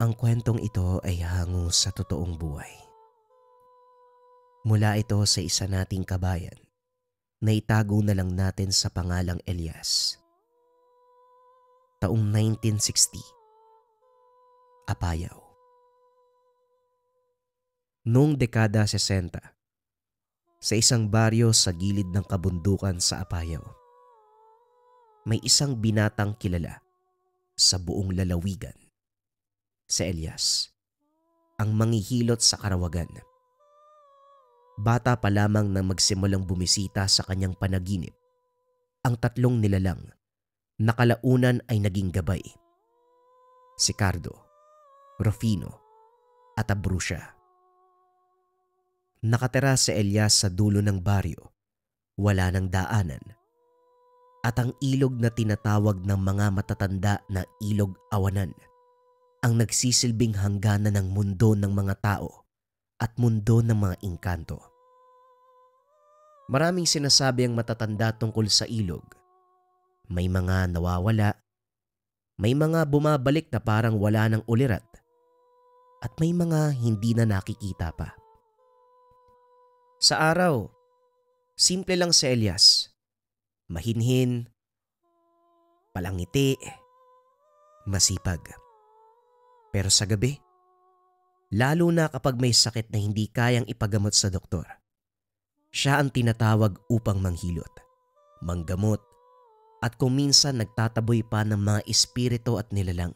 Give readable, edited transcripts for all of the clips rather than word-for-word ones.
Ang kwentong ito ay hango sa totoong buhay. Mula ito sa isa nating kabayan na itago na lang natin sa pangalang Elias. Taong 1960, Apayao. Noong dekada 60, sa isang baryo sa gilid ng kabundukan sa Apayao, may isang binatang kilala sa buong lalawigan, si Elias, ang manghihilot sa karawagan. Bata pa lamang nang magsimulang bumisita sa kanyang panaginip ang tatlong nilalang na kalaunan ay naging gabay: si Cardo, Rufino at Abrucia. Nakatira si Elias sa dulo ng baryo, wala ng daanan, at ang ilog na tinatawag ng mga matatanda na Ilog Awanan ang nagsisilbing hangganan ng mundo ng mga tao at mundo ng mga engkanto. Maraming sinasabi ang matatanda tungkol sa ilog. May mga nawawala, may mga bumabalik na parang wala ng ulirat, at may mga hindi na nakikita pa. Sa araw, simple lang si Elias. Mahinhin, palangiti, masipag. Pero sa gabi, lalo na kapag may sakit na hindi kayang ipagamot sa doktor, siya ang tinatawag upang manghilot, manggamot, at kung minsan nagtataboy pa ng mga espiritu at nilalang.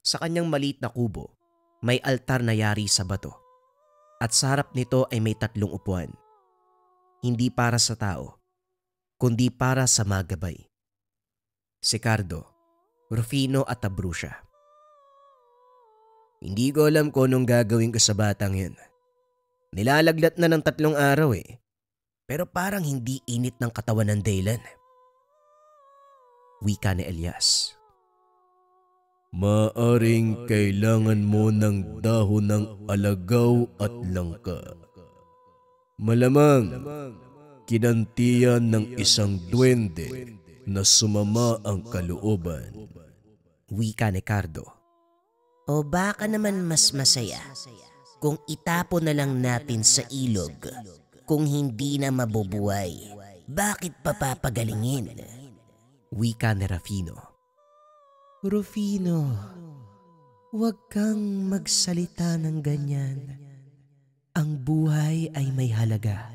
Sa kanyang maliit na kubo, may altar na yari sa bato, at sa harap nito ay may 3 upuan. Hindi para sa tao, kundi para sa mga gabay: si Cardo, Rufino at Abrucia. Hindi ko alam kung anong gagawin ko sa batang yun. Nilalaglat na ng 3 araw eh. Pero parang hindi init ng katawan ng Daylan. Wika ni Elias. Maaring kailangan mo ng dahon ng alagaw at langka. Malamang kinantiyan ng isang duwende na sumama ang kalooban. Wika ni Cardo. O baka naman mas masaya kung itapon na lang natin sa ilog. Kung hindi na mabubuhay, bakit papagalingin? Wika ni Rufino. Rufino, huwag kang magsalita ng ganyan. Ang buhay ay may halaga.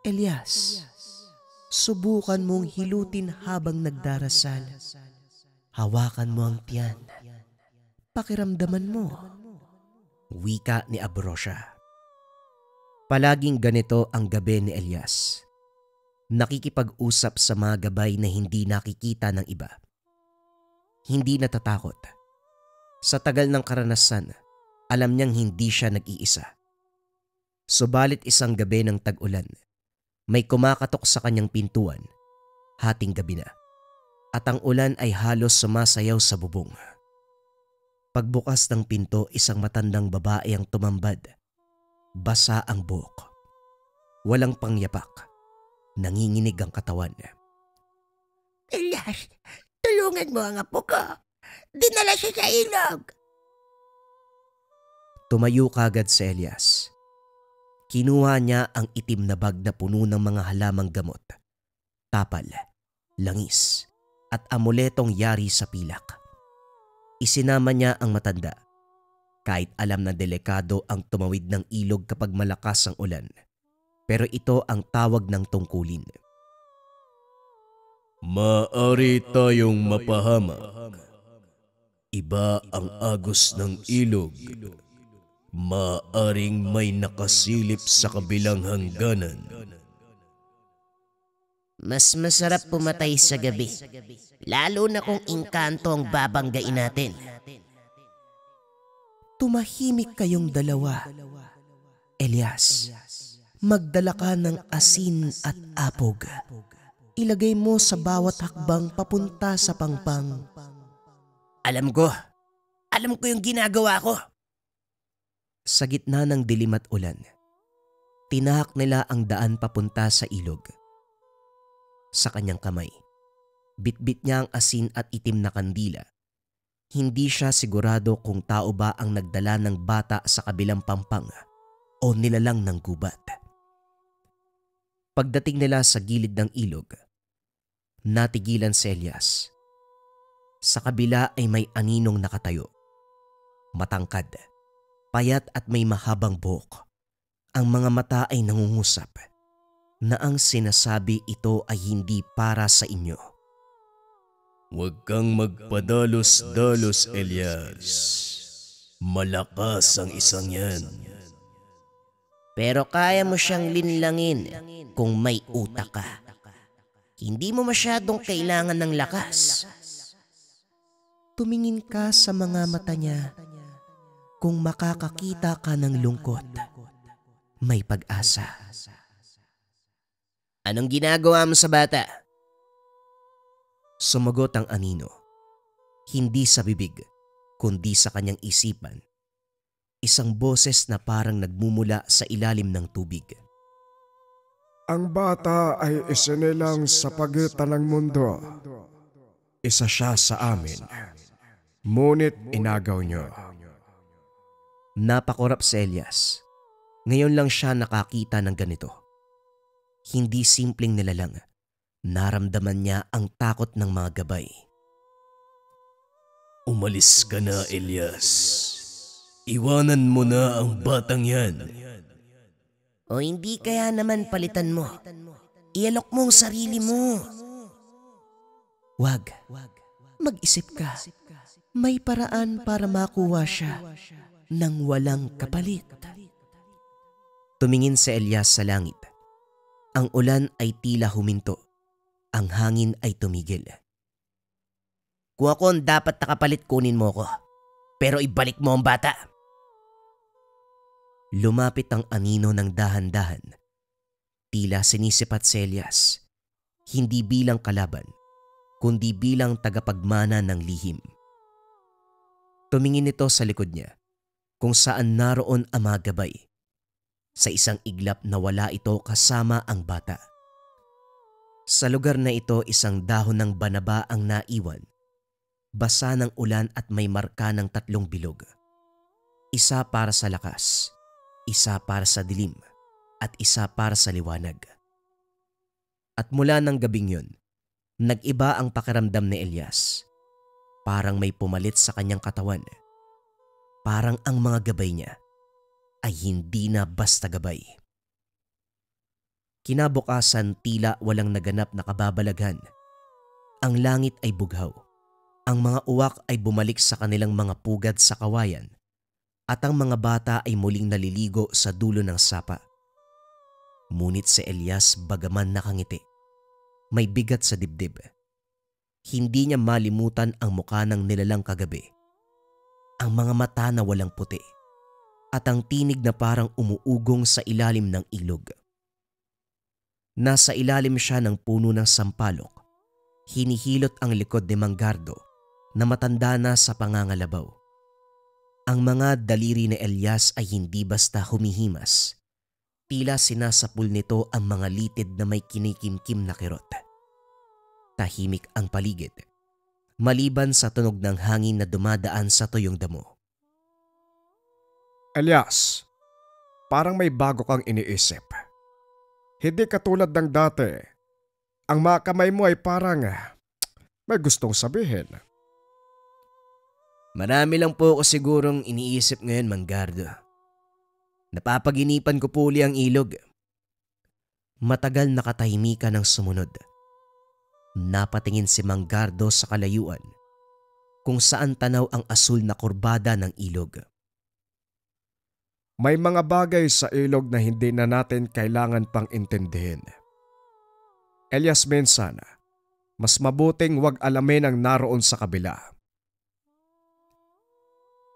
Elias, subukan mong hilutin habang nagdarasal. Hawakan mo ang tiyan. Pakiramdaman mo. Wika ni Abrucia. Palaging ganito ang gabi ni Elias. Nakikipag-usap sa mga gabay na hindi nakikita ng iba. Hindi natatakot. Sa tagal ng karanasan, alam niyang hindi siya nag-iisa. Subalit isang gabi ng tag-ulan, may kumakatok sa kanyang pintuan. Hating gabi na, at ang ulan ay halos sumasayaw sa bubong. Pagbukas ng pinto, isang matandang babae ang tumambad. Basa ang buhok. Walang pangyapak. Nanginginig ang katawan. Elias, tulungan mo ang apo ko. Dinala siya sa ilog. Tumayo kagad si Elias. Kinuha niya ang itim na bag na puno ng mga halamang gamot, tapal, langis, at amuletong yari sa pilak. Isinama niya ang matanda. Kahit alam na delikado ang tumawid ng ilog kapag malakas ang ulan, pero ito ang tawag ng tungkulin. Maaari tayong mapahamak. Iba ang agos ng ilog. Maaring may nakasilip sa kabilang hangganan. Mas masarap pumatay sa gabi, lalo na kung engkanto ang babanggain natin. Tumahimik kayong dalawa. Elias, magdala ka ng asin at apog. Ilagay mo sa bawat hakbang papunta sa pangpang. Alam ko yung ginagawa ko. Sa gitna ng dilim at ulan, tinahak nila ang daan papunta sa ilog. Sa kanyang kamay, bitbit niya ang asin at itim na kandila. Hindi siya sigurado kung tao ba ang nagdala ng bata sa kabilang pampang o nilalang ng gubat. Pagdating nila sa gilid ng ilog, natigilan si Elias. Sa kabila ay may aninong nakatayo. Matangkad, payat at may mahabang buhok. Ang mga mata ay nangungusap na ang sinasabi ito ay hindi para sa inyo. Huwag kang magpadalos-dalos, Elias. Malakas ang isang yan. Pero kaya mo siyang linlangin kung may utak ka. Hindi mo masyadong kailangan ng lakas. Tumingin ka sa mga mata niya. Kung makakakita ka ng lungkot, may pag-asa. Anong ginagawa mo sa bata? Sumagot ang anino. Hindi sa bibig, kundi sa kanyang isipan. Isang boses na parang nagmumula sa ilalim ng tubig. Ang bata ay isinilang sa pagitan ng mundo. Isa siya sa amin. Ngunit inagaw niyo. Napakurap si Elias. Ngayon lang siya nakakita ng ganito. Hindi simpleng nilalang. Naramdaman niya ang takot ng mga gabay. Umalis ka na, Elias. Iwanan mo na ang batang yan. O hindi kaya naman palitan mo? Ialok mo ang sarili mo. Wag. Mag-isip ka. May paraan para makuha siya nang walang kapalit. Tumingin si Elias sa langit. Ang ulan ay tila huminto. Ang hangin ay tumigil. Kung ako ang dapat nakapalit, kunin mo ko. Pero ibalik mo ang bata. Lumapit ang anino ng dahan-dahan. Tila sinisipat si Elias. Hindi bilang kalaban, kundi bilang tagapagmana ng lihim. Tumingin ito sa likod niya, kung saan naroon ang mga gabay. Sa isang iglap na wala ito kasama ang bata. Sa lugar na ito, isang dahon ng banaba ang naiwan. Basa ng ulan at may marka ng 3 bilog. Isa para sa lakas, isa para sa dilim, at isa para sa liwanag. At mula ng gabing yun, nag-iba ang pakiramdam ni Elias. Parang may pumalit sa kanyang katawan. Parang ang mga gabay niya ay hindi na basta gabay. Kinabukasan, tila walang naganap na kababalaghan. Ang langit ay bughaw. Ang mga uwak ay bumalik sa kanilang mga pugad sa kawayan. At ang mga bata ay muling naliligo sa dulo ng sapa. Ngunit si Elias, bagaman nakangiti, may bigat sa dibdib. Hindi niya malimutan ang mukha ng nilalang kagabi. Ang mga mata na walang puti. At ang tinig na parang umuugong sa ilalim ng ilog. Nasa ilalim siya ng puno ng sampalok. Hinihilot ang likod ni Manggardo na matanda na sa pangangalabaw. Ang mga daliri ni Elias ay hindi basta humihimas. Tila sinasapul nito ang mga litid na may kinikimkim na kirot. Tahimik ang paligid, maliban sa tunog ng hangin na dumadaan sa tuyong damo. Elias, parang may bago kang iniisip. Hindi katulad ng dati. Ang mga kamay mo ay parang may gustong sabihin. Marami lang po ako sigurong iniisip ngayon, Manggardo. Napapaginipan ko po uli ang ilog. Matagal nakatahimikan ng sumunod. Napatingin si Manggardo sa kalayuan, kung saan tanaw ang asul na kurbada ng ilog. May mga bagay sa ilog na hindi na natin kailangan pang intindihin. Elias, minsan, mas mabuting wag alamin ang naroon sa kabila.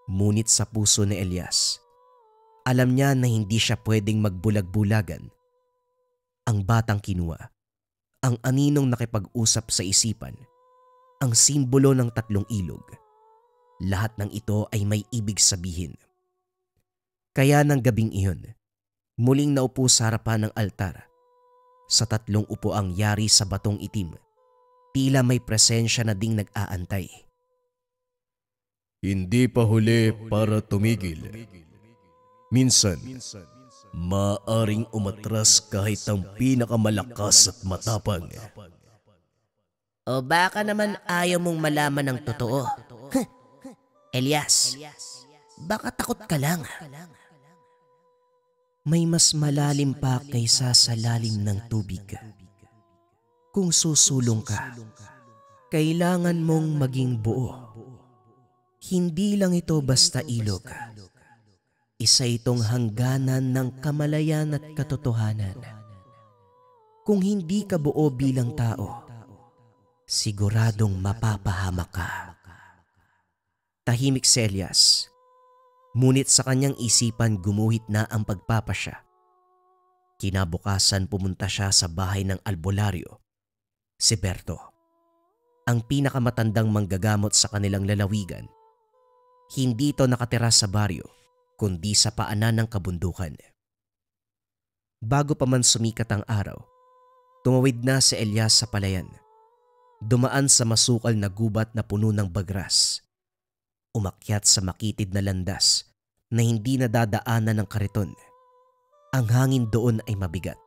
Ngunit sa puso ni Elias, alam niya na hindi siya pwedeng magbulag-bulagan. Ang batang kinuha, ang aninong nakipag-usap sa isipan, ang simbolo ng 3 ilog. Lahat ng ito ay may ibig sabihin. Kaya ng gabing iyon, muling naupo sa harapan ng altar. Sa 3 upuang yari sa batong itim, tila may presensya na ding nag-aantay. Hindi pa huli para tumigil. Minsan, maaring umatras kahit ang pinakamalakas at matapang. O baka naman ayaw mong malaman ng totoo. Elias, baka takot ka lang. May mas malalim pa kaysa sa lalim ng tubig. Kung susulong ka, kailangan mong maging buo. Hindi lang ito basta ilog. Isa itong hangganan ng kamalayan at katotohanan. Kung hindi ka buo bilang tao, siguradong mapapahamak ka. Tahimik si Elias. Ngunit sa kanyang isipan gumuhit na ang pagpapasya. Kinabukasan pumunta siya sa bahay ng albularyo, si Berto, ang pinakamatandang manggagamot sa kanilang lalawigan. Hindi ito nakatira sa baryo, kundi sa paanan ng kabundukan. Bago pa man sumikat ang araw, tumawid na si Elias sa palayan. Dumaan sa masukal na gubat na puno ng bagras. Umakyat sa makitid na landas na hindi nadadaanan ng kariton. Ang hangin doon ay mabigat.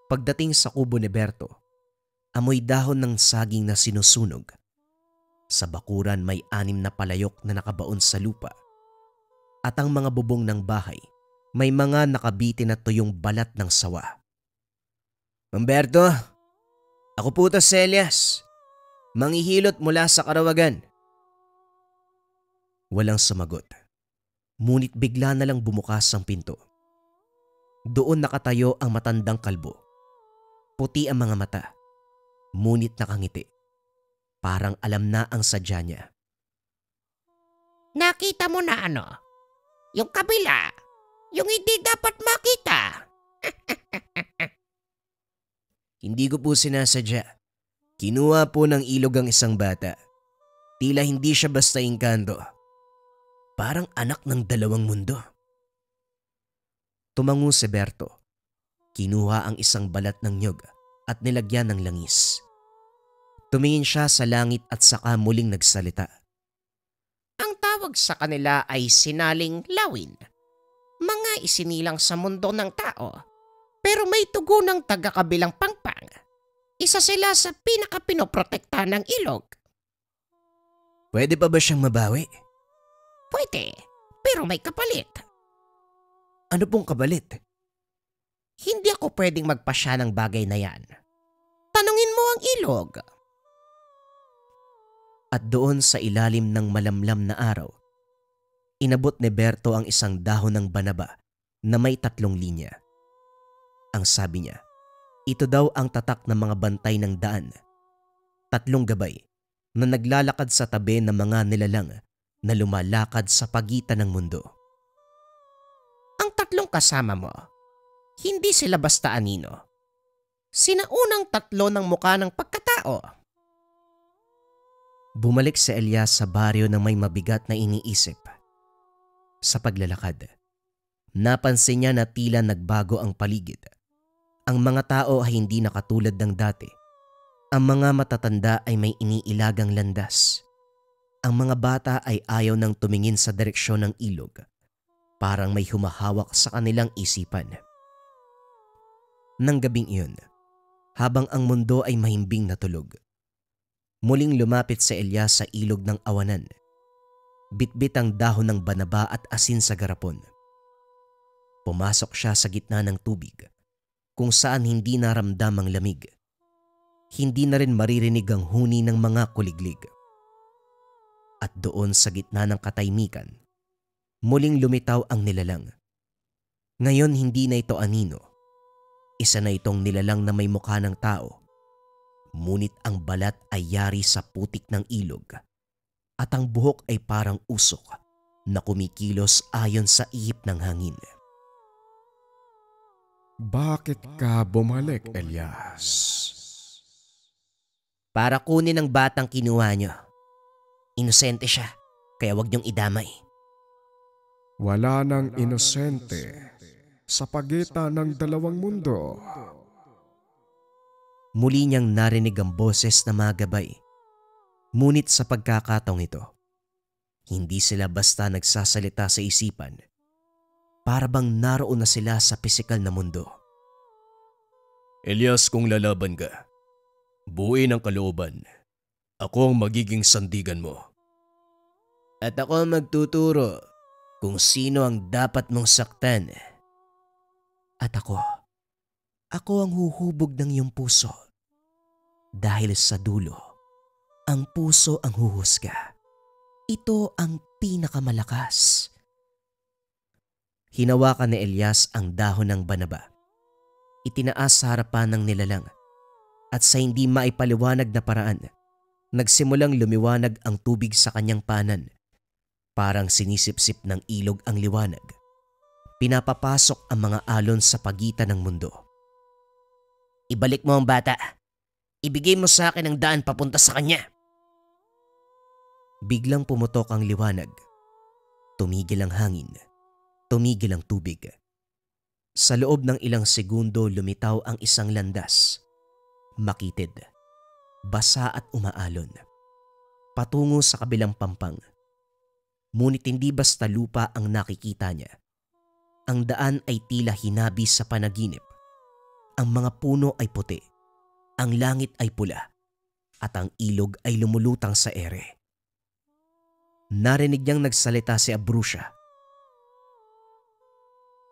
Pagdating sa kubo ni Berto, amoy dahon ng saging na sinusunog. Sa bakuran may 6 na palayok na nakabaon sa lupa. At ang mga bubong ng bahay may mga nakabitin na tuyong balat ng sawa. Mang Berto, ako po to si Elias. Manghihilot mula sa Karawagan. Walang sumagot. Ngunit bigla na lang bumukas ang pinto. Doon nakatayo ang matandang kalbo. Puti ang mga mata, ngunit nakangiti. Parang alam na ang sadya niya. Nakita mo na ano? Yung kabila, yung hindi dapat makita. Hindi ko po sinasadya. Kinuha po ng ilog ang isang bata. Tila hindi siya basta engkanto. Parang anak ng 2 mundo. Tumango si Berto. Kinuha ang isang balat ng nyog at nilagyan ng langis. Tumingin siya sa langit at saka muling nagsalita. Ang tawag sa kanila ay sinaling lawin. Mga isinilang sa mundo ng tao. Pero may tugo ng taga-kabilang pangpang. Isa sila sa pinaka-pinoprotekta ng ilog. Pwede pa ba siyang mabawi? Pwede, pero may kapalit. Ano pong kapalit? Hindi ako pwedeng magpasya ng bagay na yan. Tanungin mo ang ilog. At doon sa ilalim ng malamlam na araw, inabot ni Berto ang isang dahon ng banaba na may 3 linya. Ang sabi niya, ito daw ang tatak ng mga bantay ng daan. 3 gabay na naglalakad sa tabi ng mga nilalang na lumalakad sa pagitan ng mundo. Ang 3 kasama mo, hindi sila basta anino. Sinaunang 3 ng mukha ng pagkatao. Bumalik si Elias sa baryo na may mabigat na iniisip. Sa paglalakad, napansin niya na tila nagbago ang paligid. Ang mga tao ay hindi na katulad ng dati. Ang mga matatanda ay may iniilagang landas. Ang mga bata ay ayaw nang tumingin sa direksyon ng ilog. Parang may humahawak sa kanilang isipan. Nang gabing iyon, habang ang mundo ay mahimbing na tulog, muling lumapit si Elias sa ilog ng awanan. Bitbit ang dahon ng banaba at asin sa garapon. Pumasok siya sa gitna ng tubig, kung saan hindi naramdam ang lamig. Hindi na rin maririnig ang huni ng mga kuliglig. At doon sa gitna ng katahimikan, muling lumitaw ang nilalang. Ngayon hindi na ito anino. Isa na itong nilalang na may mukha ng tao. Ngunit ang balat ay yari sa putik ng ilog at ang buhok ay parang usok na kumikilos ayon sa ihip ng hangin. Bakit ka bumalik, Elias? Para kunin ang batang kinuha niyo. Inosente siya, kaya wag niyong idamay. Wala nang inosente sa pagitan ng 2 mundo. Muli niyang narinig ang boses na mga gabay. Ngunit sa pagkakataong ito, Hindi sila basta nagsasalita sa isipan. Para bang naroon na sila sa pisikal na mundo. Elias, kung lalaban ka, buuin ang kalooban. Ako ang magiging sandigan mo. At ako ang magtuturo kung sino ang dapat mong saktan. At ako ang huhubog ng iyong puso. Dahil sa dulo, ang puso ang huhusga. Ito ang pinakamalakas. Hinawakan ni Elias ang dahon ng banaba. Itinaas sa harapan ng nilalang at sa hindi maipaliwanag na paraan, nagsimulang lumiwanag ang tubig sa kanyang panan. Parang sinisipsip ng ilog ang liwanag. Pinapapasok ang mga alon sa pagitan ng mundo. Ibalik mo ang bata. Ibigay mo sa akin ang daan papunta sa kanya. Biglang pumutok ang liwanag. Tumigil ang hangin. Tumigil ang tubig. Sa loob ng ilang segundo lumitaw ang isang landas. Makitid, basa at umaalon. Patungo sa kabilang pampang. Ngunit hindi basta lupa ang nakikita niya. Ang daan ay tila hinabi sa panaginip. Ang mga puno ay puti. Ang langit ay pula. At ang ilog ay lumulutang sa ere. Narinig niyang nagsalita si Abruzia.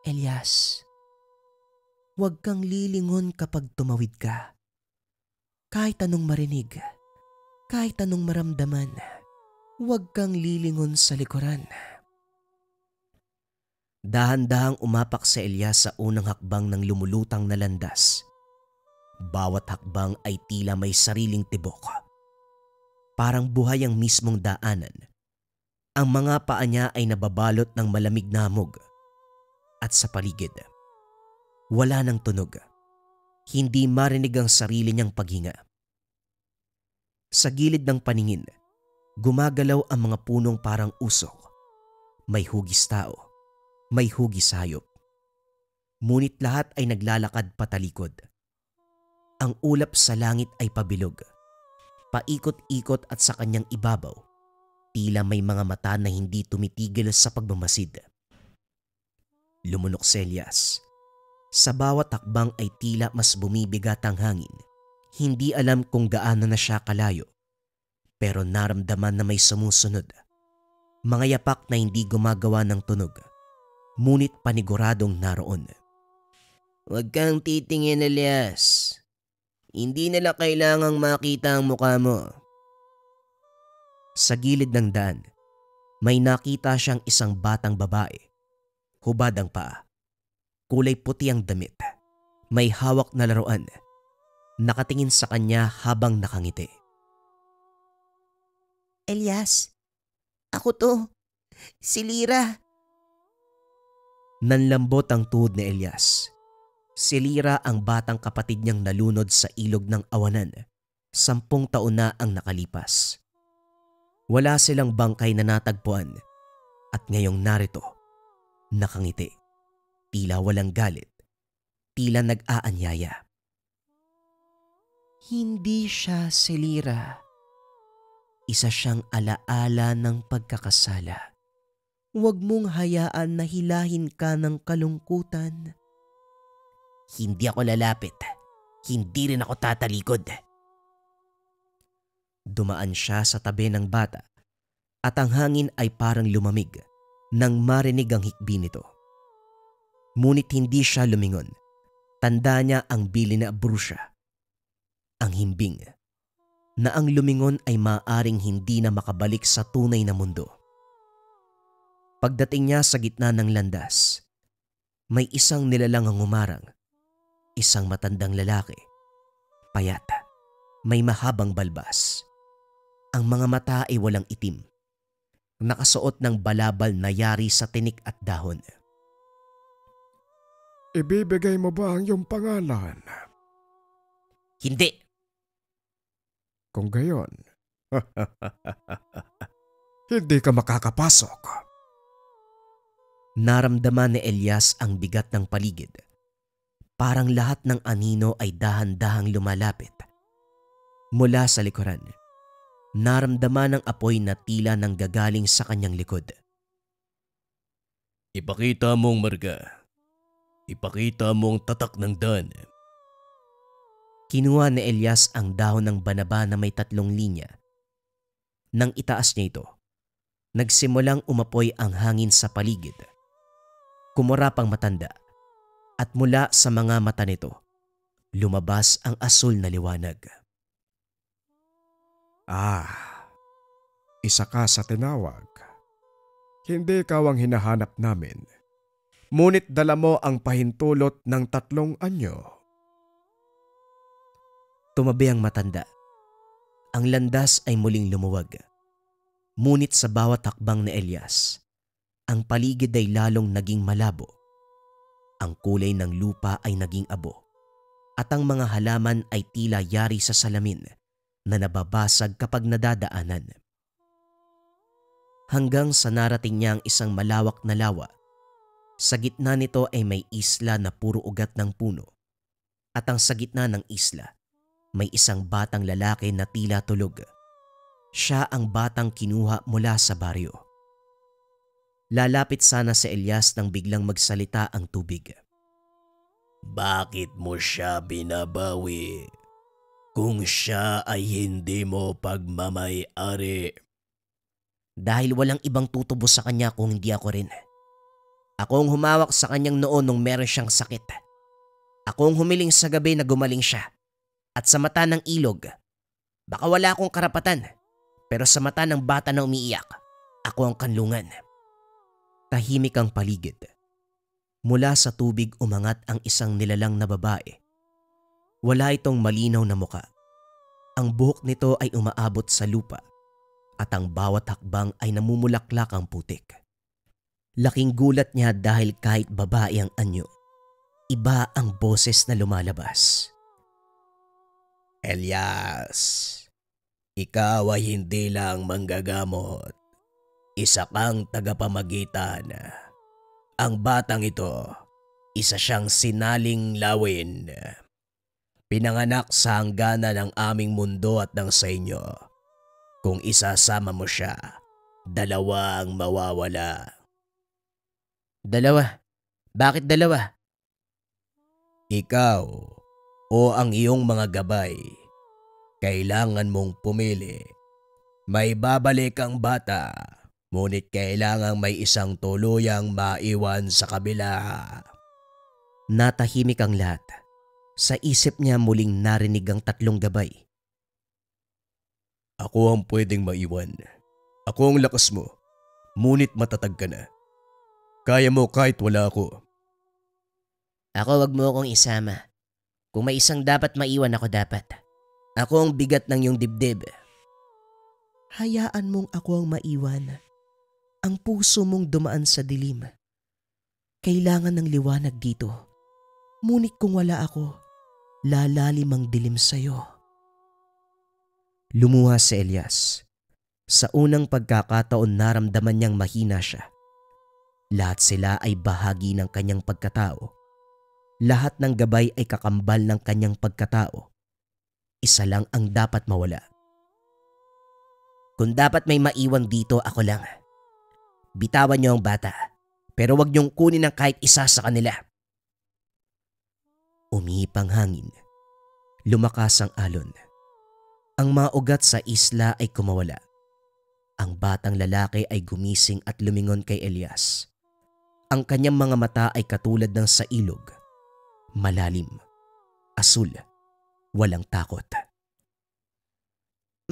Elias, huwag kang lilingon kapag tumawid ka. Kahit anong marinig, kahit anong maramdaman, huwag kang lilingon sa likuran. Dahan-dahang umapak si Elias sa unang hakbang ng lumulutang na landas. Bawat hakbang ay tila may sariling tibok. Parang buhay ang mismong daanan. Ang mga paa niya ay nababalot ng malamig na hamog. At sa paligid, wala nang tunog. Hindi marinig ang sarili niyang paghinga. Sa gilid ng paningin, gumagalaw ang mga punong parang usok. May hugis tao, may hugis hayop. Ngunit lahat ay naglalakad patalikod. Ang ulap sa langit ay pabilog. Paikot-ikot at sa kanyang ibabaw, tila may mga mata na hindi tumitigil sa pagmamasid. Lumunok si Elias. Sa bawat hakbang ay tila mas bumibigat ang hangin. Hindi alam kung gaano na siya kalayo. Pero naramdaman na may sumusunod. Mga yapak na hindi gumagawa ng tunog. Ngunit paniguradong naroon. Huwag kang titingin, Elias. Hindi nila kailangang makita ang mukha mo. Sa gilid ng daan, may nakita siyang isang batang babae. Hubad ang paa. Kulay puti ang damit. May hawak na laruan. Nakatingin sa kanya habang nakangiti. Elias, ako to. Si Lyra. Nanlambot ang tuhod ni Elias. Si Lyra ang batang kapatid niyang nalunod sa ilog ng awanan. 10 taon na ang nakalipas. Wala silang bangkay na natagpuan. At ngayong narito, nakangiti. Tila walang galit. Tila nag-aanyaya. Hindi siya si Lyra. Isa siyang alaala ng pagkakasala. Huwag mong hayaan na hilahin ka ng kalungkutan. Hindi ako lalapit. Hindi rin ako tatalikod. Dumaan siya sa tabi ng bata at ang hangin ay parang lumamig nang marinig ang hikbi nito. Ngunit hindi siya lumingon. Tanda niya ang bili na Abruzia. Ang himbing na ang lumingon ay maaring hindi na makabalik sa tunay na mundo. Pagdating niya sa gitna ng landas, may isang nilalang ang umarang. Isang matandang lalaki. Payat. May mahabang balbas. Ang mga mata ay walang itim. Nakasuot ng balabal na yari sa tinik at dahon. Ibibigay mo ba ang iyong pangalan? Hindi. Kung gayon, hindi ka makakapasok. Naramdaman ni Elias ang bigat ng paligid. Parang lahat ng anino ay dahan-dahang lumalapit. Mula sa likuran, naramdaman ng apoy na tila nanggagaling sa kanyang likod. Ipakita mong marga. Ipakita mong tatak ng dan. Kinuha ni Elias ang dahon ng banaba na may 3 linya. Nang itaas niya ito, nagsimulang umapoy ang hangin sa paligid. Kumurap ang matanda at mula sa mga mata nito, lumabas ang asul na liwanag. Isa ka sa tinawag. Hindi ikaw ang hinahanap namin. Ngunit dala mo ang pahintulot ng 3 anyo. Tumabi ang matanda. Ang landas ay muling lumuwag. Ngunit sa bawat hakbang ni Elias, ang paligid ay lalong naging malabo. Ang kulay ng lupa ay naging abo. At ang mga halaman ay tila yari sa salamin na nababasag kapag nadadaanan. Hanggang sa narating niya ang isang malawak na lawa. Sa gitna nito ay may isla na puro ugat ng puno. At ang sa gitna ng isla, may isang batang lalaki na tila tulog. Siya ang batang kinuha mula sa baryo. Lalapit sana si Elias nang biglang magsalita ang tubig. Bakit mo siya binabawi kung siya ay hindi mo pagmamay-ari? Dahil walang ibang tutubos sa kanya kung hindi ako rin. Ako ang humawak sa kanyang noon nung meron siyang sakit. Ako ang humiling sa gabi na gumaling siya. At sa mata ng ilog, baka wala akong karapatan, pero sa mata ng bata na umiiyak, ako ang kanlungan. Tahimik ang paligid. Mula sa tubig umangat ang isang nilalang na babae. Wala itong malinaw na muka. Ang buhok nito ay umaabot sa lupa at ang bawat hakbang ay namumulaklak ang putik. Laking gulat niya dahil kahit babae ang anyo, iba ang boses na lumalabas. Elias, ikaw ay hindi lang manggagamot. Isa kang tagapamagitan. Ang batang ito, isa siyang sinaling lawin. Pinanganak sa hanggana ng aming mundo at ng sa inyo. Kung isasama mo siya, 2 ang mawawala. 2? Bakit 2? Ikaw o ang iyong mga gabay, kailangan mong pumili. May babalik ang bata, ngunit kailangang may isang tuluyang maiwan sa kabila. Natahimik ang lahat. Sa isip niya muling narinig ang 3 gabay. Ako ang pwedeng maiwan. Ako ang lakas mo, ngunit matatag ka na. Kaya mo kahit wala ako. Ako, wag mo akong isama. Kung may isang dapat maiwan, ako dapat. Ako ang bigat ng iyong dibdib. Hayaan mong ako ang maiwan. Ang puso mong dumaan sa dilim. Kailangan ng liwanag dito. Ngunit kung wala ako, lalalim ang dilim sa'yo. Lumuha si Elias. Sa unang pagkakataon naramdaman niyang mahina siya. Lahat sila ay bahagi ng kanyang pagkatao. Lahat ng gabay ay kakambal ng kanyang pagkatao. Isa lang ang dapat mawala. Kung dapat may maiwan dito, ako lang. Bitawan niyo ang bata, pero wag niyong kunin ang kahit isa sa kanila. Umihip ang hangin. Lumakas ang alon. Ang mga ugat sa isla ay kumawala. Ang batang lalaki ay gumising at lumingon kay Elias. Ang kanyang mga mata ay katulad ng sa ilog. Malalim, asul, walang takot.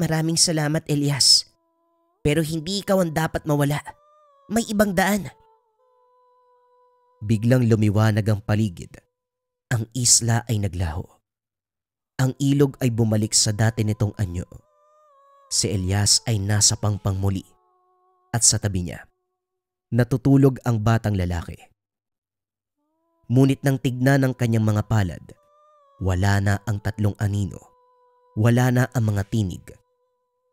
Maraming salamat, Elias. Pero hindi ikaw ang dapat mawala. May ibang daan. Biglang lumiwanag ang paligid. Ang isla ay naglaho. Ang ilog ay bumalik sa dati nitong anyo. Si Elias ay nasa pangpang muli. At sa tabi niya, natutulog ang batang lalaki. Ngunit nang tignan ng kanyang mga palad, wala na ang 3 anino. Wala na ang mga tinig.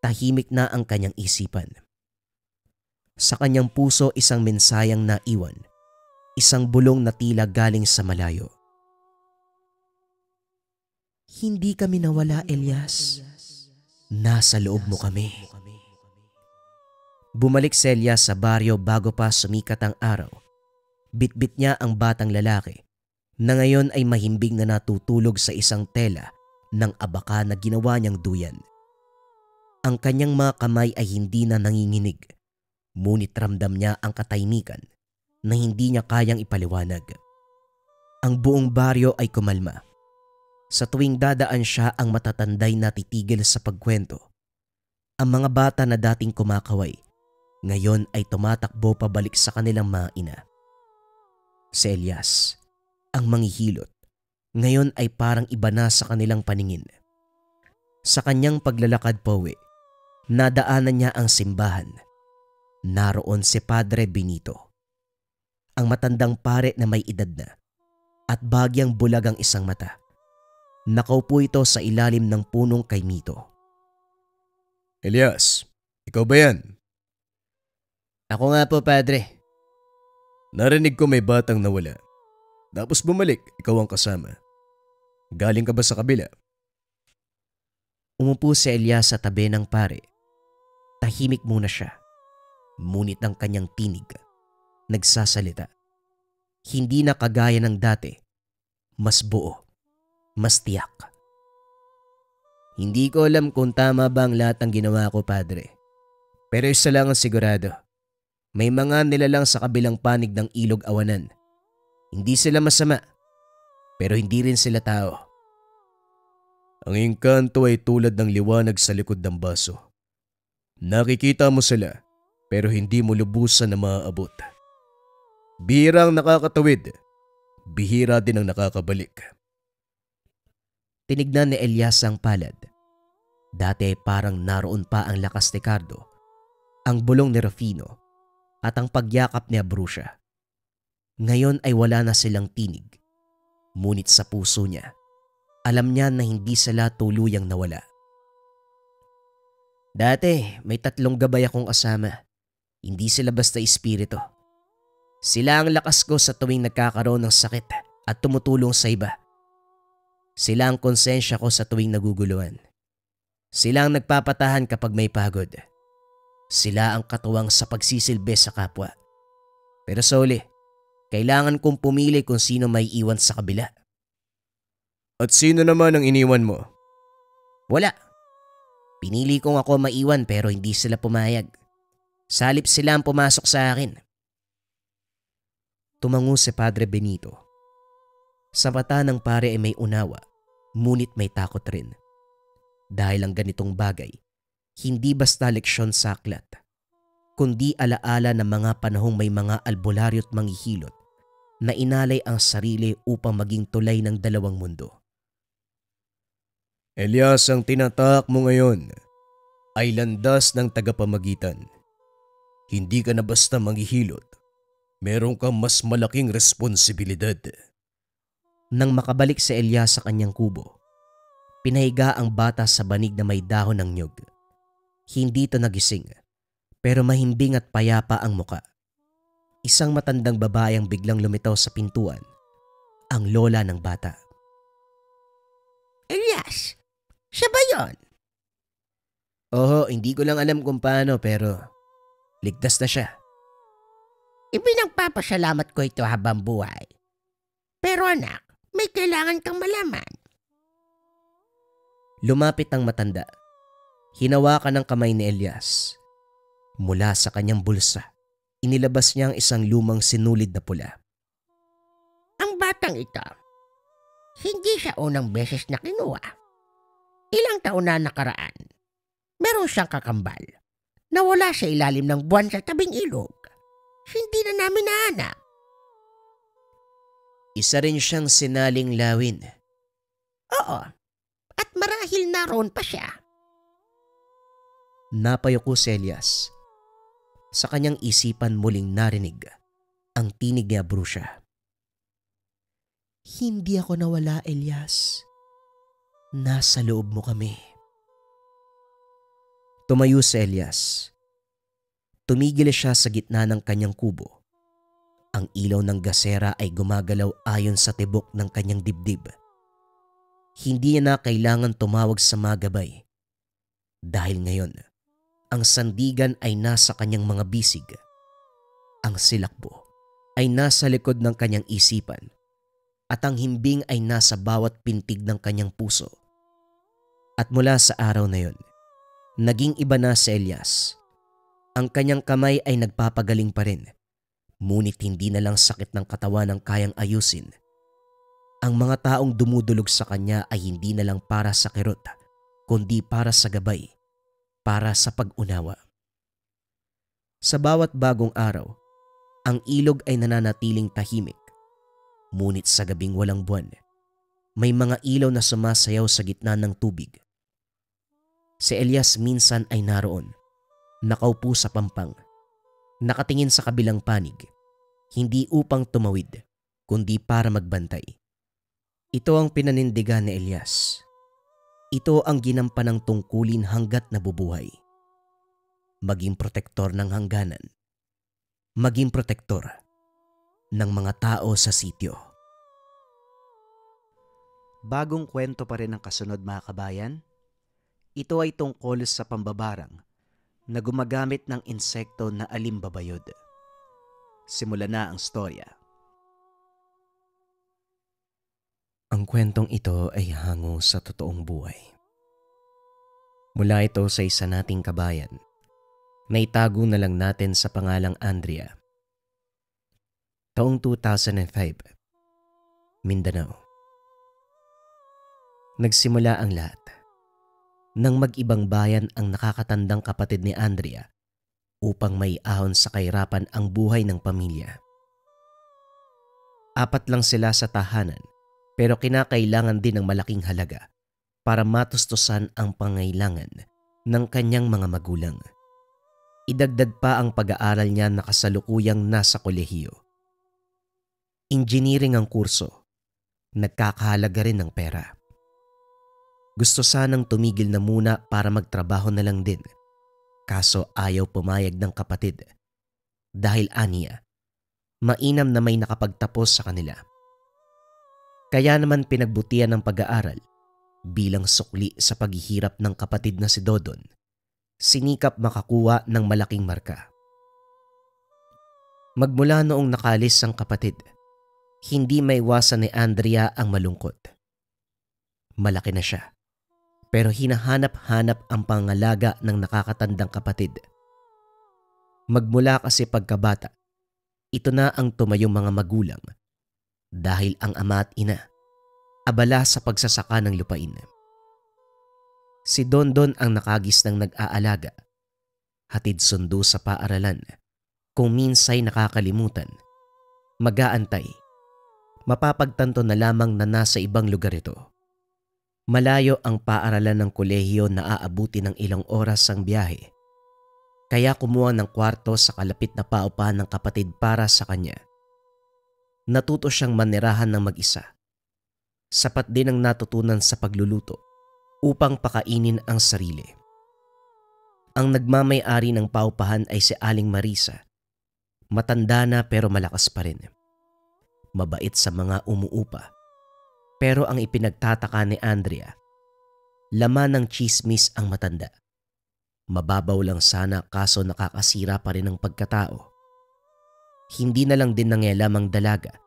Tahimik na ang kanyang isipan. Sa kanyang puso isang mensayang naiwan. Isang bulong na tila galing sa malayo. Hindi kami nawala, Elias. nasa loob mo kami. Bumalik si Elias sa baryo bago pa sumikat ang araw. Bitbit niya ang batang lalaki na ngayon ay mahimbing na natutulog sa isang tela ng abaka na ginawa niyang duyan. Ang kanyang mga kamay ay hindi na nanginginig, ngunit ramdam niya ang katahimikan na hindi niya kayang ipaliwanag. Ang buong baryo ay kumalma. Sa tuwing dadaan siya, ang matatanday na titigil sa pagkwento. Ang mga bata na dating kumakaway, ngayon ay tumatakbo pabalik sa kanilang mga ina. Si Elias, ang manghihilot, ngayon ay parang iba na sa kanilang paningin. Sa kanyang paglalakad pauwi, nadaanan niya ang simbahan. Naroon si Padre Benito, ang matandang pare na may edad na at bagyang bulag ang isang mata. Nakaupo ito sa ilalim ng punong kaimito. Elias, ikaw ba yan? Ako nga po, Padre. Narinig ko may batang nawala. Tapos bumalik, ikaw ang kasama. Galing ka ba sa kabila? Umupo si Elias sa tabi ng pare. Tahimik muna siya. Ngunit ang kanyang tinig, nagsasalita. Hindi na kagaya ng dati. Mas buo. Mas tiyak. Hindi ko alam kung tama ba ang lahat ng ginawa ko, Padre. Pero isa lang ang sigurado. May mga nilalang sa kabilang panig ng ilog awanan. Hindi sila masama, pero hindi rin sila tao. Ang engkanto ay tulad ng liwanag sa likod ng baso. Nakikita mo sila, pero hindi mo lubusan na maaabot. Bihira ang nakakatawid, bihira din ang nakakabalik. Tinignan ni Elias ang palad. Dati parang naroon pa ang lakas ni Cardo, ang bulong ni Rufino, at ang pagyakap ni Abruzia. Ngayon ay wala na silang tinig. Ngunit sa puso niya, alam niya na hindi sila tuluyang nawala. Dati may 3 gabay akong kasama. Hindi sila basta espiritu. Sila ang lakas ko sa tuwing nagkakaroon ng sakit at tumutulong sa iba. Sila ang konsensya ko sa tuwing naguguluhan. Sila ang nagpapatahan kapag may pagod. Sila ang katuwang sa pagsisilbi sa kapwa. Pero sa uli, kailangan kong pumili kung sino may iwan sa kabila. At sino naman ang iniwan mo? Wala. Pinili kong ako maiwan pero hindi sila pumayag. Salip sila ang pumasok sa akin. Tumango si Padre Benito. Sa mata ng pare ay may unawa, ngunit may takot rin. Dahil ang ganitong bagay, hindi basta leksyon sa aklat, kundi alaala ng mga panahong may mga albularyo at manghihilot na inalay ang sarili upang maging tulay ng dalawang mundo. Elias, ang tinatak mo ngayon ay landas ng tagapamagitan. Hindi ka na basta manghihilot. Meron kang mas malaking responsibilidad. Nang makabalik si Elias sa kanyang kubo, pinahiga ang bata sa banig na may dahon ng nyog. Hindi ito nagising, pero mahimbing at payapa ang muka. Isang matandang babae ang biglang lumitaw sa pintuan, ang lola ng bata. Elias, siya ba yon? Oo, hindi ko lang alam kung paano pero ligtas na siya. Ipinagpapasalamat ko ito habang buhay. Pero anak, may kailangan kang malaman. Lumapit ang matanda. Hinawakan ng kamay ni Elias. Mula sa kanyang bulsa, inilabas niya ang isang lumang sinulid na pula. Ang batang ito, hindi siya unang beses na kinuha. Ilang taon na nakaraan, meron siyang kakambal. Nawala sa ilalim ng buwan sa tabing ilog. Hindi na namin nahanap. Isa rin siyang sinaling lawin. Oo, at marahil naroon pa siya. Napayuko si Elias. Sa kanyang isipan muling narinig ang tinig ni Abruzia. Hindi ako nawala, Elias. Nasa loob mo kami. Tumayo si Elias. Tumigil siya sa gitna ng kanyang kubo. Ang ilaw ng gasera ay gumagalaw ayon sa tibok ng kanyang dibdib. Hindi niya na kailangan tumawag sa mga gabay. Dahil ngayon, ang sandigan ay nasa kanyang mga bisig. Ang silakbo ay nasa likod ng kanyang isipan at ang himbing ay nasa bawat pintig ng kanyang puso. At mula sa araw na yon, naging iba na si Elias. Ang kanyang kamay ay nagpapagaling pa rin, ngunit hindi na lang sakit ng katawan ang kayang ayusin. Ang mga taong dumudulog sa kanya ay hindi na lang para sa kirot, kundi para sa gabay, para sa pag-unawa. Sa bawat bagong araw, ang ilog ay nananatiling tahimik. Ngunit sa gabing walang buwan, may mga ilaw na sumasayaw sa gitna ng tubig. Si Elias minsan ay naroon, nakaupo sa pampang, nakatingin sa kabilang panig, hindi upang tumawid, kundi para magbantay. Ito ang pinanindigan ni Elias. Ito ang ginampanang tungkulin hanggat nabubuhay. Maging protektor ng hangganan. Maging protektor ng mga tao sa sityo. Bagong kwento pa rin ang kasunod mga kabayan. Ito ay tungkol sa pambabarang na gumagamit ng insekto na alimbabayod. Simula na ang storya. Ang kwentong ito ay hango sa totoong buhay. Mula ito sa isa nating kabayan na itago na lang natin sa pangalang Andrea. Taong 2005, Mindanao. Nagsimula ang lahat nang mag-ibang bayan ang nakakatandang kapatid ni Andrea upang may ahon sa kahirapan ang buhay ng pamilya. 4 lang sila sa tahanan pero kinakailangan din ng malaking halaga para matustusan ang pangailangan ng kanyang mga magulang. Idagdag pa ang pag-aaral niya na kasalukuyang nasa kolehiyo. Engineering ang kurso, nagkakahalaga rin ng pera. Gusto sanang tumigil na muna para magtrabaho na lang din. Kaso ayaw pumayag ng kapatid. Dahil aniya, mainam na may nakapagtapos sa kanila. Kaya naman pinagbutihan ng pag-aaral bilang sukli sa paghihirap ng kapatid na si Dodon. Sinikap makakuha ng malaking marka. Magmula noong nakalis ang kapatid, hindi maiwasan ni Andrea ang malungkot. Malaki na siya. Pero hinahanap-hanap ang pangalaga ng nakakatandang kapatid. Magmula kasi pagkabata, ito na ang tumayong mga magulang dahil ang ama at ina abala sa pagsasaka ng lupain. Si Dondon ang nakagis ng nag-aalaga, hatid sundo sa paaralan, kung minsay nakakalimutan, mag-aantay, mapapagtanto na lamang na nasa ibang lugar ito. Malayo ang paaralan ng kolehiyo na aabuti ng ilang oras ang biyahe. Kaya kumuha ng kwarto sa kalapit na paupahan ng kapatid para sa kanya. Natuto siyang manirahan ng mag-isa. Sapat din ang natutunan sa pagluluto upang pakainin ang sarili. Ang nagmamay-ari ng paupahan ay si Aling Marisa. Matanda na pero malakas pa rin. Mabait sa mga umuupa. Pero ang ipinagtataka ni Andrea, laman ng tsismis ang matanda. Mababaw lang sana kaso nakakasira pa rin ang pagkatao. Hindi na lang din nangyalamang dalaga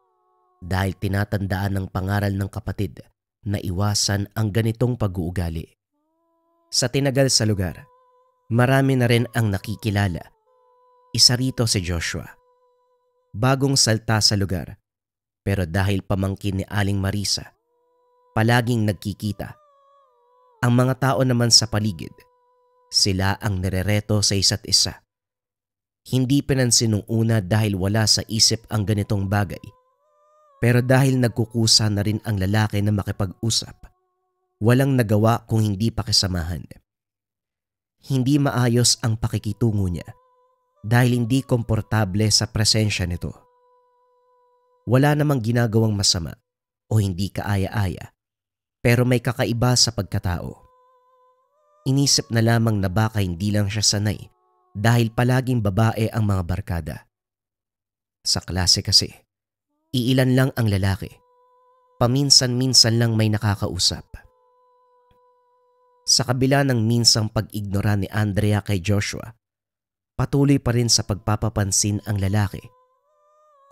dahil tinatandaan ng pangaral ng kapatid na iwasan ang ganitong pag-uugali. Sa tinagal sa lugar, marami na rin ang nakikilala. Isa rito si Joshua. Bagong salta sa lugar pero dahil pamangkin ni Aling Marisa, palaging nagkikita. Ang mga tao naman sa paligid, sila ang nirereto sa isa't isa. Hindi pinansin nung una dahil wala sa isip ang ganitong bagay. Pero dahil nagkukusa na rin ang lalaki na makipag-usap, walang nagawa kung hindi pakisamahan. Hindi maayos ang pakikitungo niya dahil hindi komportable sa presensya nito. Wala namang ginagawang masama o hindi kaaya-aya. Pero may kakaiba sa pagkatao. Inisip na lamang na baka hindi lang siya sanay dahil palaging babae ang mga barkada. Sa klase kasi, iilan lang ang lalaki. Paminsan-minsan lang may nakakausap. Sa kabila ng minsang pag-ignora ni Andrea kay Joshua, patuloy pa rin sa pagpapapansin ang lalaki.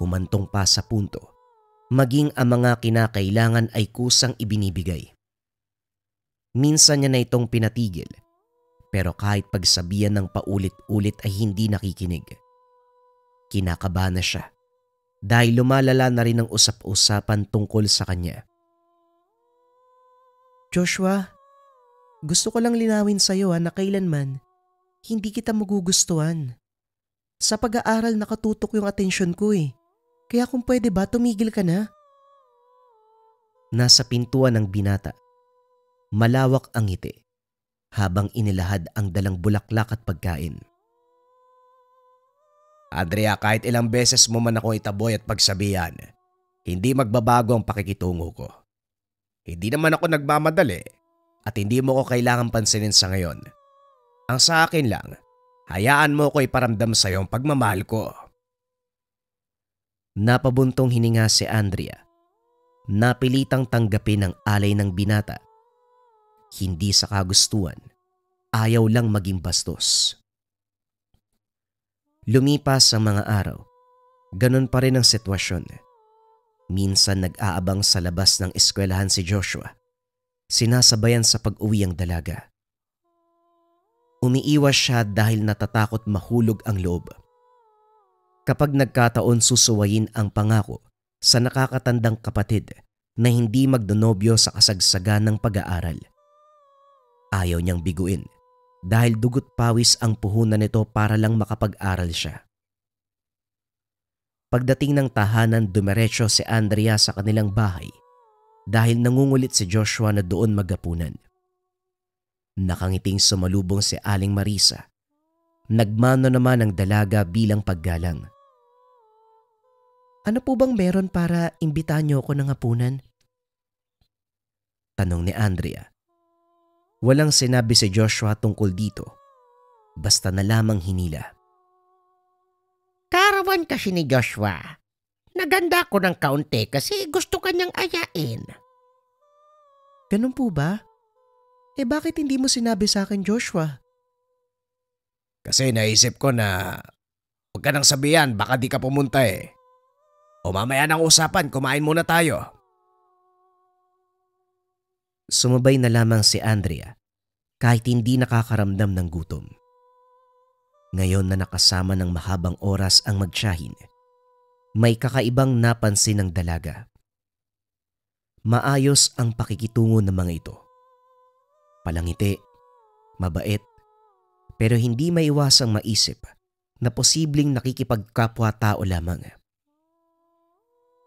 Humantong pa sa punto, maging ang mga kinakailangan ay kusang ibinibigay. Minsan niya na itong pinatigil, pero kahit pagsabihan ng paulit-ulit ay hindi nakikinig. Kinakabahan na siya dahil lumalala na rin ang usap-usapan tungkol sa kanya. Joshua, gusto ko lang linawin sa'yo na kailanman hindi kita magugustuhan. Sa pag-aaral nakatutok yung atensyon ko eh. Kaya kung pwede ba tumigil ka na? Nasa pintuan ng binata, malawak ang ngiti habang inilahad ang dalang bulaklak at pagkain. Andrea, kahit ilang beses mo man ako itaboy at pagsabihan, hindi magbabago ang pakikitungo ko. Hindi naman ako nagmamadali at hindi mo ko kailangan pansinin sa ngayon. Ang sa akin lang, hayaan mo ko iparamdam sa iyo ang pagmamahal ko. Napabuntong hininga si Andrea. Napilitang tanggapin ang alay ng binata. Hindi sa kagustuhan, ayaw lang maging bastos. Lumipas ang mga araw, ganun pa rin ang sitwasyon. Minsan nag-aabang sa labas ng eskwelahan si Joshua. Sinasabayan sa pag-uwi ang dalaga. Umiiwas siya dahil natatakot mahulog ang loob. Kapag nagkataon susuwayin ang pangako sa nakakatandang kapatid na hindi magdonobyo sa kasagsagan ng pag-aaral. Ayaw niyang biguin dahil dugot pawis ang puhunan nito para lang makapag-aral siya. Pagdating ng tahanan, dumiretso si Andrea sa kanilang bahay dahil nangungulit si Joshua na doon maghapunan. Nakangiting sumalubong si Aling Marisa. Nagmano naman ang dalaga bilang paggalang. Ano po bang meron para imbitahan niyo ako ng hapunan? Tanong ni Andrea. Walang sinabi si Joshua tungkol dito. Basta na lamang hinila. Karawan kasi ni Joshua. Naganda ko ng kaunti kasi gusto kanyang ayain. Ganun po ba? Bakit hindi mo sinabi sa akin, Joshua? Kasi naisip ko na huwag ka nang sabihan, baka di ka pumunta eh. O mamaya ng usapan, kumain muna tayo. Sumabay na lamang si Andrea kahit hindi nakakaramdam ng gutom. Ngayon na nakasama ng mahabang oras ang magtiyahin, may kakaibang napansin ng dalaga. Maayos ang pakikitungo ng mga ito. Palangiti, mabait, pero hindi maiwasang maisip na posibleng nakikipagkapwa-tao lamang.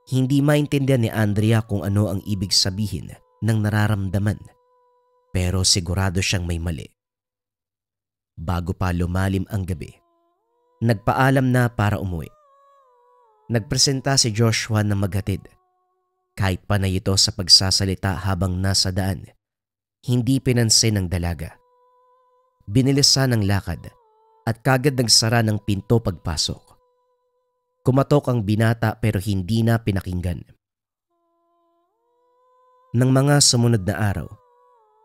Hindi maintindihan ni Andrea kung ano ang ibig sabihin ng nararamdaman, pero sigurado siyang may mali. Bago pa lumalim ang gabi, nagpaalam na para umuwi. Nagpresenta si Joshua na maghatid. Kahit panay ito sa pagsasalita habang nasa daan, hindi pinansin ng dalaga. Binilisan ang lakad at kagad nagsara ng pinto pagpasok. Kumatok ang binata pero hindi na pinakinggan. Nang mga sumunod na araw,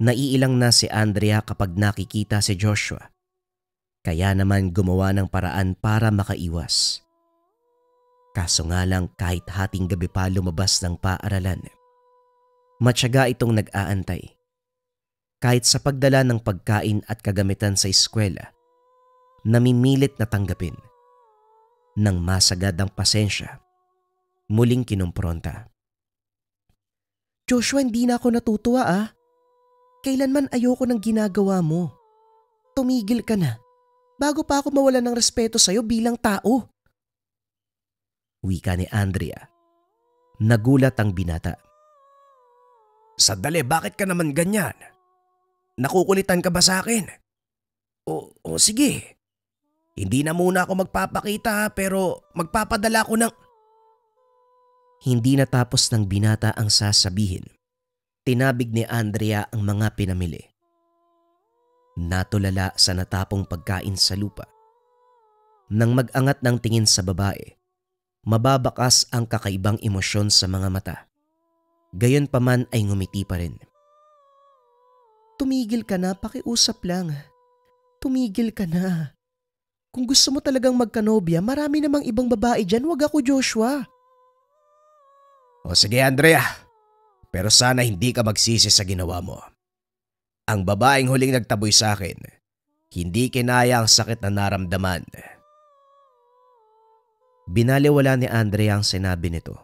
naiilang na si Andrea kapag nakikita si Joshua. Kaya naman gumawa ng paraan para makaiwas. Kaso nga lang kahit hating gabi pa lumabas ng paaralan, matyaga itong nag-aantay. Kahit sa pagdala ng pagkain at kagamitan sa eskwela, namimilit na tanggapin. Nang masagad ang pasensya, muling kinumpronta. Joshua, hindi na ako natutuwa . Kailanman ayoko ng ginagawa mo. Tumigil ka na, bago pa ako mawalan ng respeto sa'yo bilang tao. Wika ni Andrea. Nagulat ang binata. Sandali, bakit ka naman ganyan? Nakukulitan ka ba sa akin? O sige. Hindi na muna ako magpapakita pero magpapadala ko ng... Hindi natapos ng binata ang sasabihin. Tinabig ni Andrea ang mga pinamili. Natulala sa natapong pagkain sa lupa. Nang mag-angat ng tingin sa babae, mababakas ang kakaibang emosyon sa mga mata. Gayon pa man ay ngumiti pa rin. tumigil ka na, pakiusap lang. Tumigil ka na. Kung gusto mo talagang magkanobya, marami namang ibang babae dyan, wag ako Joshua. O sige Andrea, pero sana hindi ka magsisi sa ginawa mo. Ang babaeng huling nagtaboy sa akin, hindi kinaya ang sakit na naramdaman. Binaliwala ni Andrea ang sinabi nito.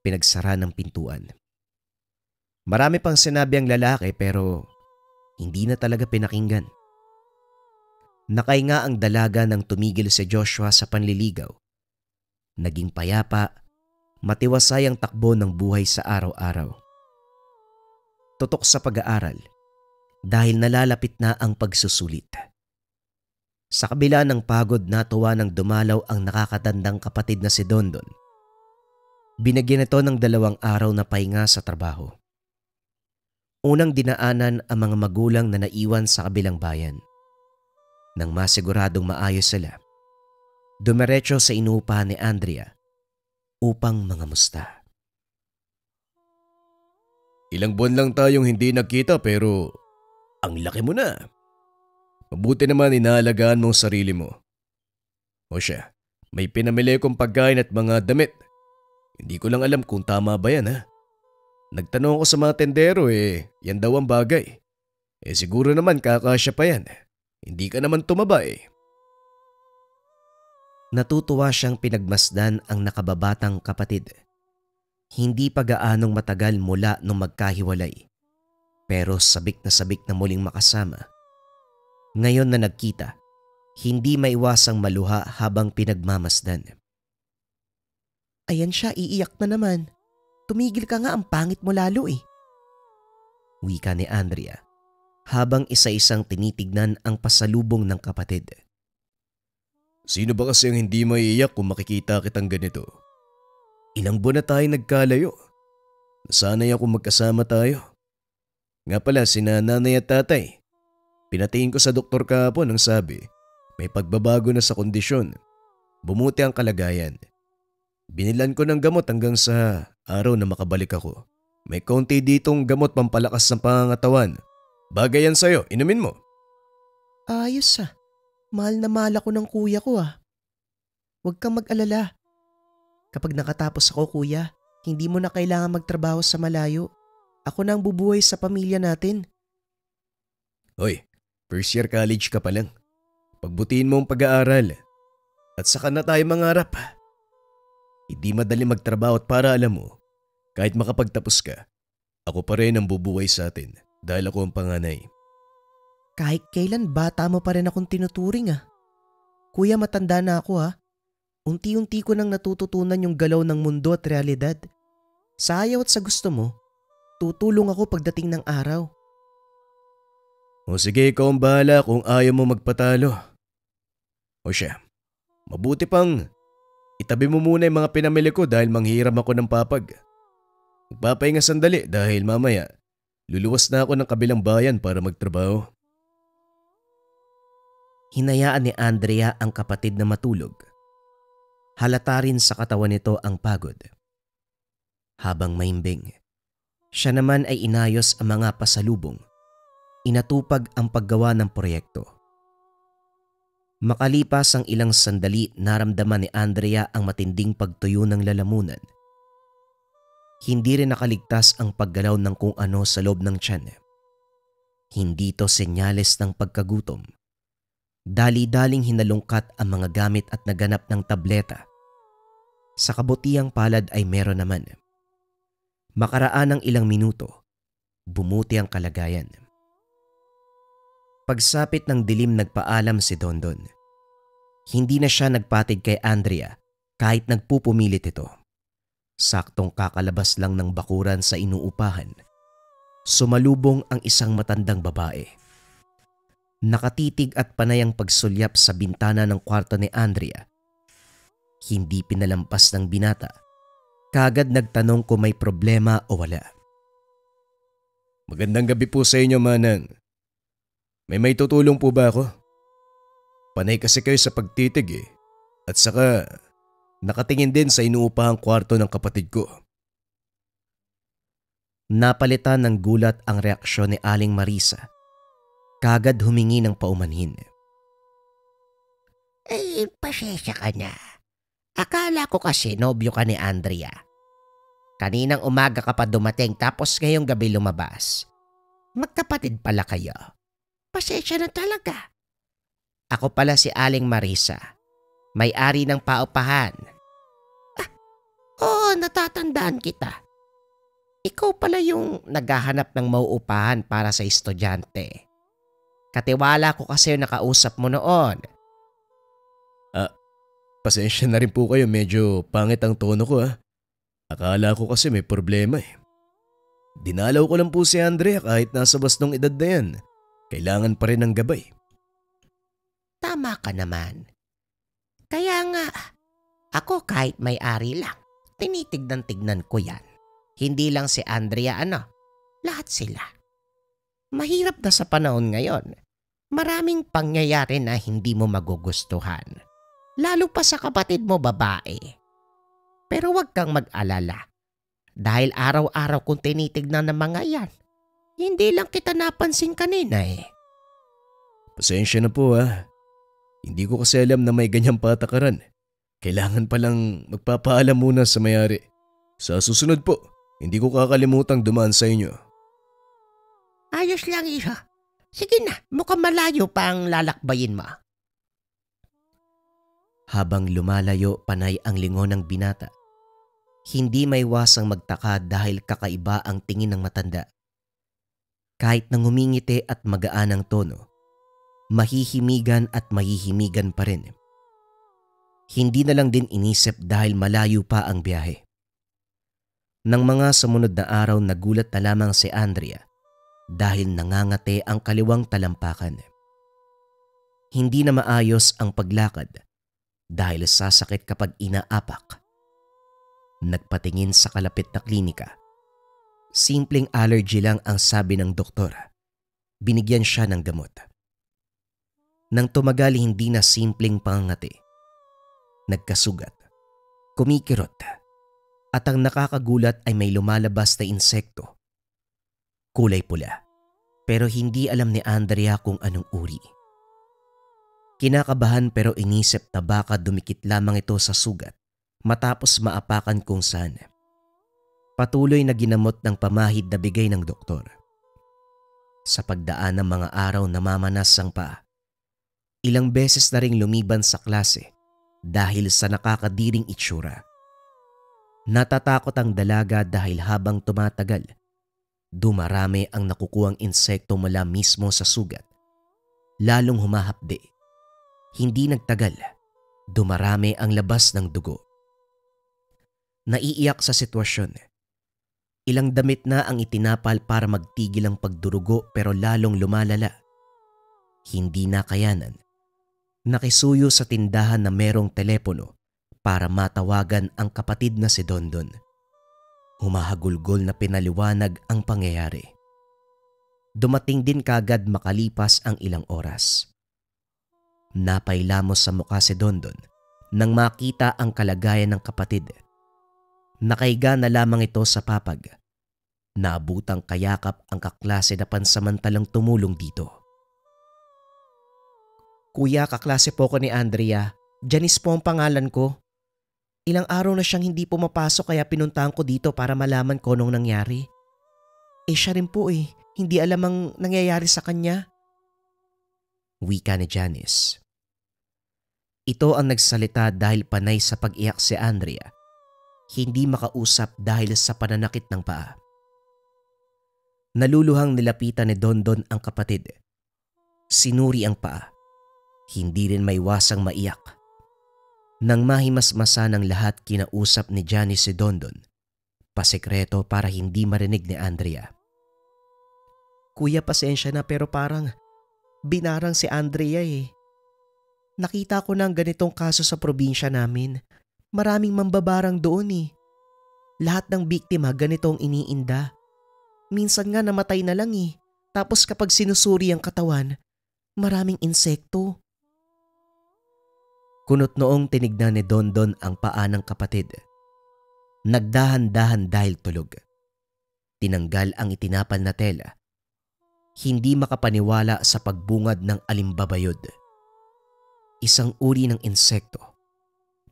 Pinagsara ng pintuan. Marami pang sinabi ang lalaki pero hindi na talaga pinakinggan. Nakahinga ang dalaga nang tumigil si Joshua sa panliligaw. Naging payapa, matiwasay ang takbo ng buhay sa araw-araw. Tutok sa pag-aaral dahil nalalapit na ang pagsusulit. Sa kabila ng pagod, natuwa ng dumalaw ang nakakatandang kapatid na si Dondon. Binagyan ito ng 2 araw na pahinga sa trabaho. Unang dinaanan ang mga magulang na naiwan sa kabilang bayan. Nang masiguradong maayos sila, dumiretso sa inuupahan ni Andrea upang mangamusta. Ilang buwan lang tayong hindi nagkita pero ang laki mo na. Mabuti naman inaalagaan mo ang sarili mo. O siya, may pinamili kong pagkain at mga damit. Hindi ko lang alam kung tama ba yan ha. Nagtanong ko sa mga tendero yan daw ang bagay. Siguro naman kakasya pa yan. Hindi ka naman tumaba Natutuwa siyang pinagmasdan ang nakababatang kapatid. Hindi pa gaanong matagal mula nung magkahiwalay, pero sabik na muling makasama. Ngayon na nagkita, hindi maiwasang maluha habang pinagmamasdan. Ayan siya, iiyak na naman. Tumigil ka nga, ang pangit mo lalo Wika ni Andrea habang isa-isang tinitignan ang pasalubong ng kapatid. Sino ba kasi ang hindi maiiyak kung makikita kitang ganito? Ilang buwan na tayong nagkalayo. Nasanay ako magkasama tayo. Nga pala sina nanay at tatay. Pinatingin ko sa doktor kahapon ang sabi, may pagbabago na sa kondisyon. Bumuti ang kalagayan. Binilan ko ng gamot hanggang sa araw na makabalik ako. May konti ditong gamot pampalakas ng pangangatawan. Bagay yan sa'yo, inumin mo. Ayos Mahal na mahal ako ng kuya ko Huwag kang mag-alala. Kapag nakatapos ako kuya, hindi mo na kailangan magtrabaho sa malayo. Ako na ang bubuhay sa pamilya natin. Hoy, first year college ka pa lang. Pagbutiin mo ang pag-aaral. At saka na tayo mangarap. Hindi madali magtrabaho at para alam mo, kahit makapagtapos ka, ako pa rin ang bubuhay sa atin dahil ako ang panganay. Kahit kailan bata mo pa rin akong tinuturing Kuya, matanda na ako Unti-unti ko nang natututunan yung galaw ng mundo at realidad. Sa ayaw at sa gusto mo, tutulong ako pagdating ng araw. O sige, ikaw ang bahala kung ayaw mo magpatalo. O siya, mabuti pang itabi mo muna yung mga pinamili ko dahil manghiram ako ng papag. Magpapahinga sandali dahil mamaya luluwas na ako ng kabilang bayan para magtrabaho. Hinayaan ni Andrea ang kapatid na matulog. Halata rin sa katawan nito ang pagod. Habang maimbing, siya naman ay inayos ang mga pasalubong. Inatupag ang paggawa ng proyekto. Makalipas ang ilang sandali, naramdaman ni Andrea ang matinding pagtuyo ng lalamunan. Hindi rin nakaligtas ang paggalaw ng kung ano sa loob ng tiyan. Hindi to senyales ng pagkagutom. Dali-daling hinalungkat ang mga gamit at naganap ng tableta. Sa kabutihang palad ay meron naman. Makaraan ng ilang minuto, bumuti ang kalagayan. Pagsapit ng dilim, nagpaalam si Dondon. Hindi na siya nagpatid kay Andrea kahit nagpupumilit ito. Saktong kakalabas lang ng bakuran sa inuupahan, sumalubong ang isang matandang babae. Nakatitig at panay ang pagsulyap sa bintana ng kwarto ni Andrea. Hindi pinalampas ng binata. Kagad nagtanong kung may problema o wala. Magandang gabi po sa inyo, Manang. May tutulong po ba ako? Panay kasi kayo sa pagtitig At saka nakatingin din sa inuupahang kwarto ng kapatid ko. Napalitan ng gulat ang reaksyon ni Aling Marisa. Kagad humingi ng paumanhin. Pasensya ka na. Akala ko kasi nobyo ka ni Andrea. Kaninang umaga ka pa dumating tapos ngayong gabi lumabas. Magkapatid pala kayo. Pasensya na talaga. Ako pala si Aling Marisa. May-ari ng paupahan. Oo, natatandaan kita. Ikaw pala yung naghahanap ng mauupahan para sa estudyante. Katiwala ko kasi yung nakausap mo noon. Pasensya na rin po kayo, medyo pangit ang tono ko ah. Akala ko kasi may problema eh. Dinalaw ko lang po si Andrea kahit nasa bastong edad na yan. Kailangan pa rin ng gabay. Tama ka naman. Kaya nga, ako kahit may-ari lang, tinitignan-tignan ko yan. Hindi lang si Andrea lahat sila. Mahirap na sa panahon ngayon. Maraming pangyayari na hindi mo magugustuhan. Lalo pa sa kapatid mo babae. Pero huwag kang mag-alala. Dahil araw-araw kong tinitignan ng mga yan. Hindi lang kita napansin kanina eh. Pasensya na po ah. Hindi ko kasi alam na may ganyang patakaran. Kailangan palang magpapaalam muna sa may-ari. Sa susunod po, hindi ko kakalimutang dumaan sa inyo. Ayos lang isa. Sige na, mukhang malayo pa ang lalakbayin mo. Habang lumalayo panay ang lingon ng binata, hindi maiwasang magtaka dahil kakaiba ang tingin ng matanda. Kahit nang humingiti at magaan ang tono, mahihimigan at mahihimigan pa rin. Hindi na lang din inisip dahil malayo pa ang biyahe. Nang mga sumunod na araw nagulat na lamang si Andrea dahil nangangate ang kaliwang talampakan. Hindi na maayos ang paglakad dahil sasakit kapag inaapak. Nagpatingin sa kalapit na klinika. Simpleng allergy lang ang sabi ng doktor. Binigyan siya ng gamot. Nang tumagal hindi na simpleng pangangati. Nagkasugat, kumikirot, at ang nakakagulat ay may lumalabas na insekto. Kulay pula, pero hindi alam ni Andrea kung anong uri. Kinakabahan pero inisip na baka dumikit lamang ito sa sugat matapos maapakan kung saan. Patuloy na ginamot ng pamahid na bigay ng doktor. Sa pagdaan ng mga araw na mamanas ang paa, ilang beses na ring lumiban sa klase dahil sa nakakadiring itsura. Natatakot ang dalaga dahil habang tumatagal, dumarami ang nakukuhang insekto mula mismo sa sugat. Lalong humahapde. Hindi nagtagal, dumarami ang labas ng dugo. Naiiyak sa sitwasyon. Ilang damit na ang itinapal para magtigil ang pagdurugo pero lalong lumalala. Hindi na kayanan. Nakisuyo sa tindahan na merong telepono para matawagan ang kapatid na si Dondon. Humahagulgol na pinaliwanag ang pangyayari. Dumating din kagad makalipas ang ilang oras. Napailamos sa mukha si Dondon nang makita ang kalagayan ng kapatid. Nakahiga na lamang ito sa papag. Naabutang kayakap ang kaklase na pansamantalang tumulong dito. Kuya, kaklase po ko ni Andrea. Janice po ang pangalan ko. Ilang araw na siyang hindi pumapasok kaya pinuntahan ko dito para malaman ko anong nangyari. Siya rin po hindi alam ang nangyayari sa kanya. Wika ni Janice. Ito ang nagsalita dahil panay sa pag-iyak si Andrea. Hindi makausap dahil sa pananakit ng paa. Naluluhang nilapitan ni Dondon ang kapatid. Sinuri ang paa. Hindi rin maiwasang maiyak. Nang mahimasmasa ng lahat kinausap ni Janice si Dondon, pasekreto para hindi marinig ni Andrea. Kuya, pasensya na pero parang binarang si Andrea Nakita ko ng ganitong kaso sa probinsya namin. Maraming mambabarang doon Lahat ng biktima ganitong iniinda. Minsan nga namatay na lang Tapos kapag sinusuri ang katawan, maraming insekto. Kunot noong tinignan ni Dondon ang paa ng kapatid. Nagdahan-dahan dahil tulog. tinanggal ang itinapal na tela. Hindi makapaniwala sa pagbungad ng alimbabayod. Isang uri ng insekto,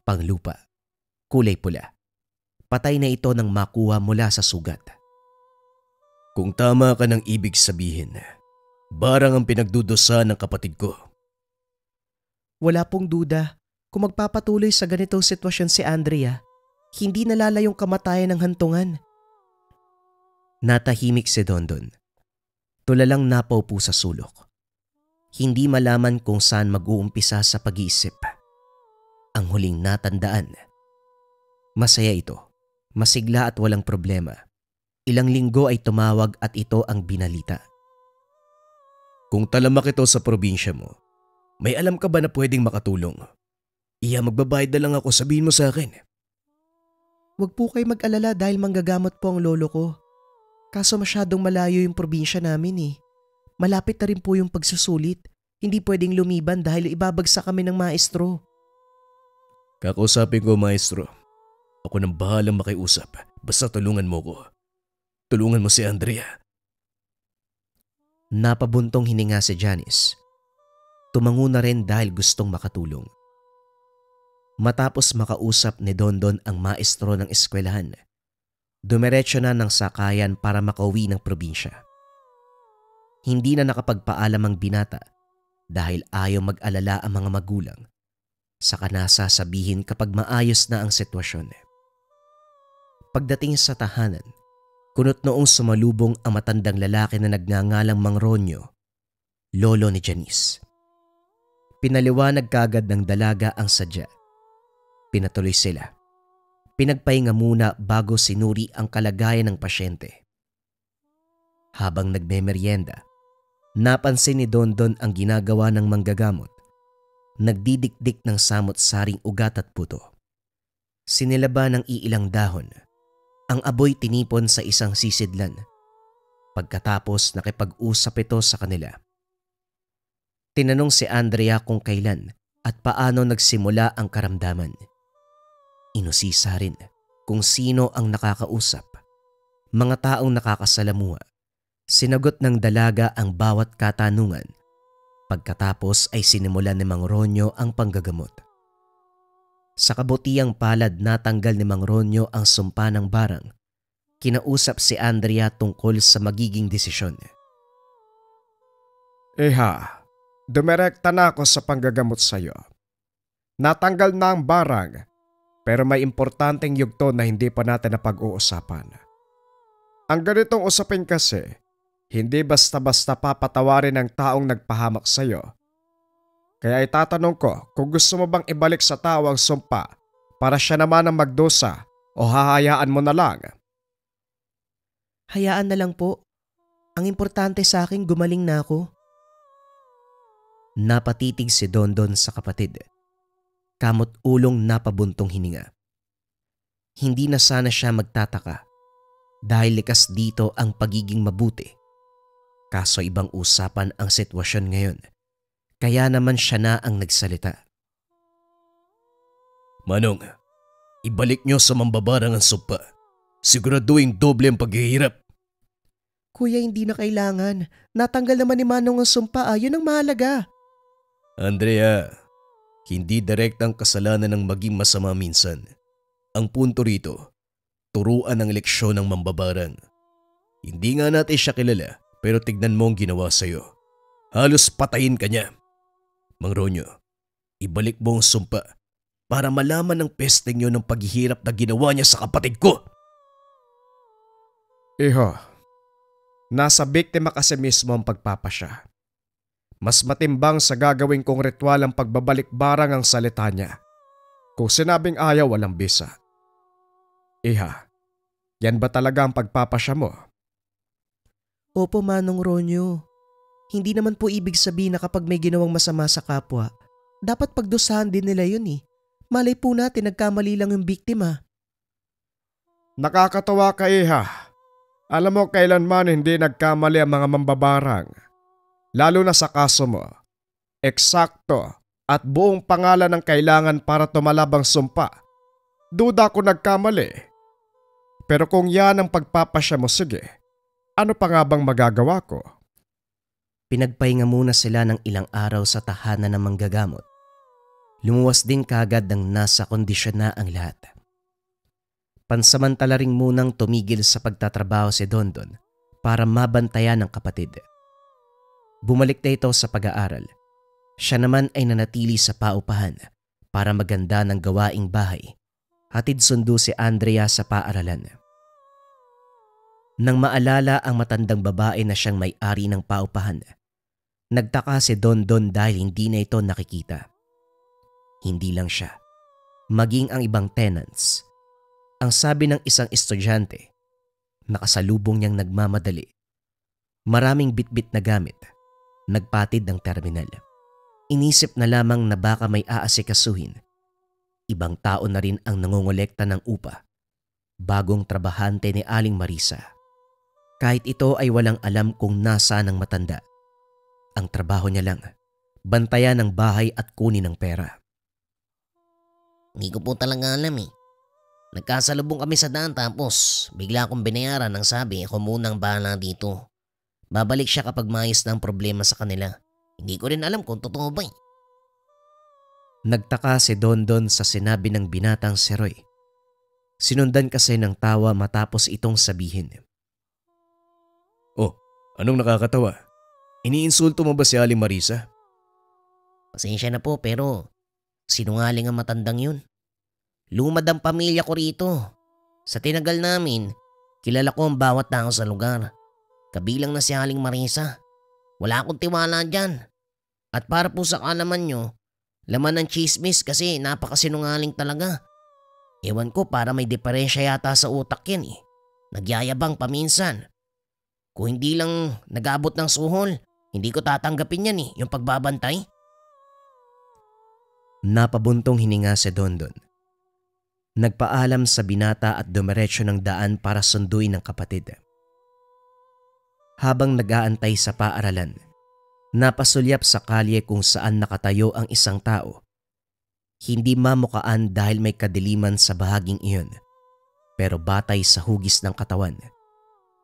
panglupa, kulay pula. Patay na ito nang makuha mula sa sugat. Kung tama ka ng ibig sabihin, barang ang pinagdudusa ng kapatid ko. Wala pong duda, kung magpapatuloy sa ganitong sitwasyon si Andrea, hindi nalalayong kamatayan ng hantungan. Natahimik si Dondon. Tulalang napaupo sa sulok. Hindi malaman kung saan mag-uumpisa sa pag-iisip. Ang huling natandaan. Masaya ito, masigla at walang problema. Ilang linggo ay tumawag at ito ang binalita. Kung talamak ito sa probinsya mo, may alam ka ba na pwedeng makatulong? Magbabayad na lang ako, sabihin mo sa akin. Huwag po kayo mag-alala dahil manggagamot po ang lolo ko. Kaso masyadong malayo yung probinsya namin eh. Malapit na rin po yung pagsusulit. Hindi pwedeng lumiban dahil ibabagsak kami ng maestro. Kakausapin ko, maestro. Ako nang bahalang makiusap. Basta tulungan mo ko. Tulungan mo si Andrea. Napabuntong hininga si Janice. Tumango na rin dahil gustong makatulong. Matapos makausap ni Dondon ang maestro ng eskwelahan, dumiretso na ng sakayan para makauwi ng probinsya. Hindi na nakapagpaalam ang binata dahil ayaw mag-alala ang mga magulang. Saka na sasabihin kapag maayos na ang sitwasyon. Pagdating sa tahanan, kunot noong sumalubong ang matandang lalaki na nagngangalang Mang Ronyo, lolo ni Janice. Pinaliwanag kagad ng dalaga ang sadya. Pinatuloy sila. Pinagpahinga muna bago sinuri ang kalagayan ng pasyente. Habang nagmemeryenda, napansin ni Dondon ang ginagawa ng manggagamot. Nagdidikdik ng samot-saring ugat at puto. Sinilaba ng iilang dahon. Ang aboy tinipon sa isang sisidlan. Pagkatapos nakipag-usap ito sa kanila. Tinanong si Andrea kung kailan at paano nagsimula ang karamdaman. Inusisa rin kung sino ang nakakausap. Mga taong nakakasalamuha. Sinagot ng dalaga ang bawat katanungan. Pagkatapos ay sinimulan ni Mang Ronyo ang panggagamot. Sa kabutiang palad natanggal ni Mang Ronyo ang sumpa ng barang. Kinausap si Andrea tungkol sa magiging desisyon. Dumirekta na ako sa panggagamot sa'yo. Natanggal na ang barang, pero may importanteng yugto na hindi pa natin napag-uusapan. Ang ganitong usapin kasi, hindi basta-basta papatawarin ng taong nagpahamak sa'yo. Kaya itatanong ko kung gusto mo bang ibalik sa tao ang sumpa para siya naman ang magdusa o hahayaan mo na lang. Hayaan na lang po. Ang importante sa akin gumaling na ako. Napatitig si Dondon sa kapatid. Kamot ulong napabuntong hininga. Hindi na sana siya magtataka dahil likas dito ang pagiging mabuti. Kaso ibang usapan ang sitwasyon ngayon. Kaya naman siya na ang nagsalita. Manong, ibalik niyo sa mambabarang ang sumpa. Siguraduhin doble ang paghihirap. Kuya, hindi na kailangan. Natanggal naman ni Manong ang sumpa. Yun ang mahalaga. Andrea, hindi direktang kasalanan ng maging masama minsan. Ang punto rito, turuan ang leksyon ng mambabarang. Hindi nga natin siya kilala pero tignan mo ang ginawa sa'yo. Halos patayin ka niya. Mang Ronyo, ibalik mo ang sumpa para malaman ng pesteng yun ng paghihirap na ginawa niya sa kapatid ko. Iho, nasa biktima kasi mismo ang pagpapasya. Mas matimbang sa gagawin kong ritual ang pagbabalik barang ang salita niya. Kung sinabing ayaw, walang bisa. Iha, yan ba talaga ang pagpapasya mo? Opo, Manong Ronyo. Hindi naman po ibig sabihin na kapag may ginawang masama sa kapwa, dapat pagdusahan din nila yun eh. Malay po natin nagkamali lang yung biktima. Nakakatawa ka, Iha. Alam mo kailanman hindi nagkamali ang mga mambabarang. Lalo na sa kaso mo. Eksakto at buong pangalan ang kailangan para tumalab ang sumpa. Duda ko nagkamali. Pero kung yan ang pagpapasya mo, sige, ano pa nga bang magagawa ko? Pinagpahinga muna sila ng ilang araw sa tahanan ng manggagamot. Lumuwas din kagad ng nasa kondisyon na ang lahat. Pansamantala ring munang tumigil sa pagtatrabaho si Dondon para mabantayan ng kapatid. Bumalik na ito sa pag-aaral. Siya naman ay nanatili sa paupahan para maganda ng gawaing bahay. Hatid sundo si Andrea sa paaralan. Nang maalala ang matandang babae na siyang may-ari ng paupahan, nagtaka si Dondon dahil hindi na ito nakikita. Hindi lang siya, maging ang ibang tenants. Ang sabi ng isang estudyante, nakasalubong niyang nagmamadali. Maraming bitbit na gamit, nagpatid ng terminal. Inisip na lamang na baka may aasikasuhin. Ibang tao na rin ang nangongolekta ng upa. Bagong trabahante ni Aling Marisa. Kahit ito ay walang alam kung nasaan ang matanda. Ang trabaho niya lang, bantayan ang bahay at kunin ang pera. Hindi ko po talaga alam eh. Nagkasalubong kami sa daan tapos bigla akong binayaran ng sabi ako munang bahala dito. Babalik siya kapag maayos na ang problema sa kanila. Hindi ko rin alam kung totoo ba eh. Nagtaka si Dondon sa sinabi ng binatang si Roy. Sinundan kasi ng tawa matapos itong sabihin. Oh, anong nakakatawa? Iniinsulto mo ba si Aling Marisa? Pasensya na po pero sinungaling ang matandang yun. Lumad ang pamilya ko rito. Sa tinagal namin, kilala ko ang bawat tao sa lugar. Kabilang na si Aling Marisa. Wala akong tiwala dyan. At para po sa kalaman nyo, laman ng chismis kasi napakasinungaling talaga. Ewan ko para may diferensya yata sa utak yan eh. Nagyayabang paminsan. Kung hindi lang nag-abot ng suhol, hindi ko tatanggapin yan eh, yung pagbabantay. Napabuntong hininga si Dondon. Nagpaalam sa binata at dumiretso ng daan para sunduin ng kapatid. Habang nag-aantay sa paaralan, napasulyap sa kalye kung saan nakatayo ang isang tao. Hindi mamukaan dahil may kadiliman sa bahaging iyon, pero batay sa hugis ng katawan.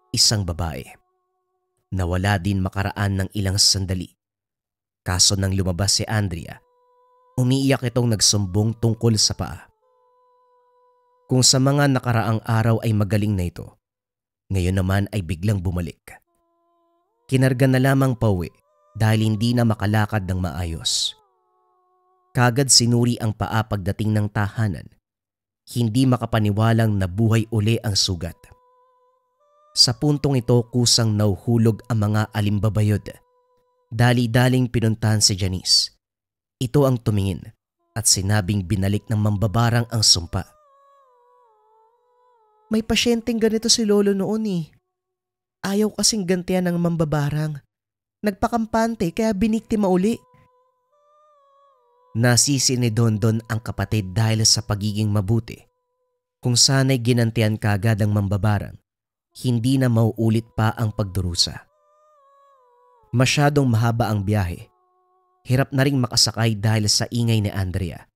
Isang babae. Nawala din makaraan ng ilang sandali. Kaso nang lumabas si Andrea, umiiyak itong nagsumbong tungkol sa paa. Kung sa mga nakaraang araw ay magaling na ito, ngayon naman ay biglang bumalik. Kinarga na lamang pauwi dahil hindi na makalakad ng maayos. Kagad sinuri ang paa pagdating ng tahanan. Hindi makapaniwalang nabuhay uli ang sugat. Sa puntong ito kusang nauhulog ang mga alimbabayod. Dali-daling pinuntahan si Janice. Ito ang tumingin at sinabing binalik ng mambabarang ang sumpa. May pasyenteng ganito si Lolo noon eh. Ayaw kasing gantian ng mambabarang. Nagpakampante kaya biniktima uli. Nasisi ni Dondon ang kapatid dahil sa pagiging mabuti. Kung sana'y ginantian kagad ang mambabarang, hindi na mauulit pa ang pagdurusa. Masyadong mahaba ang biyahe. Hirap na ring makasakay dahil sa ingay ni Andrea.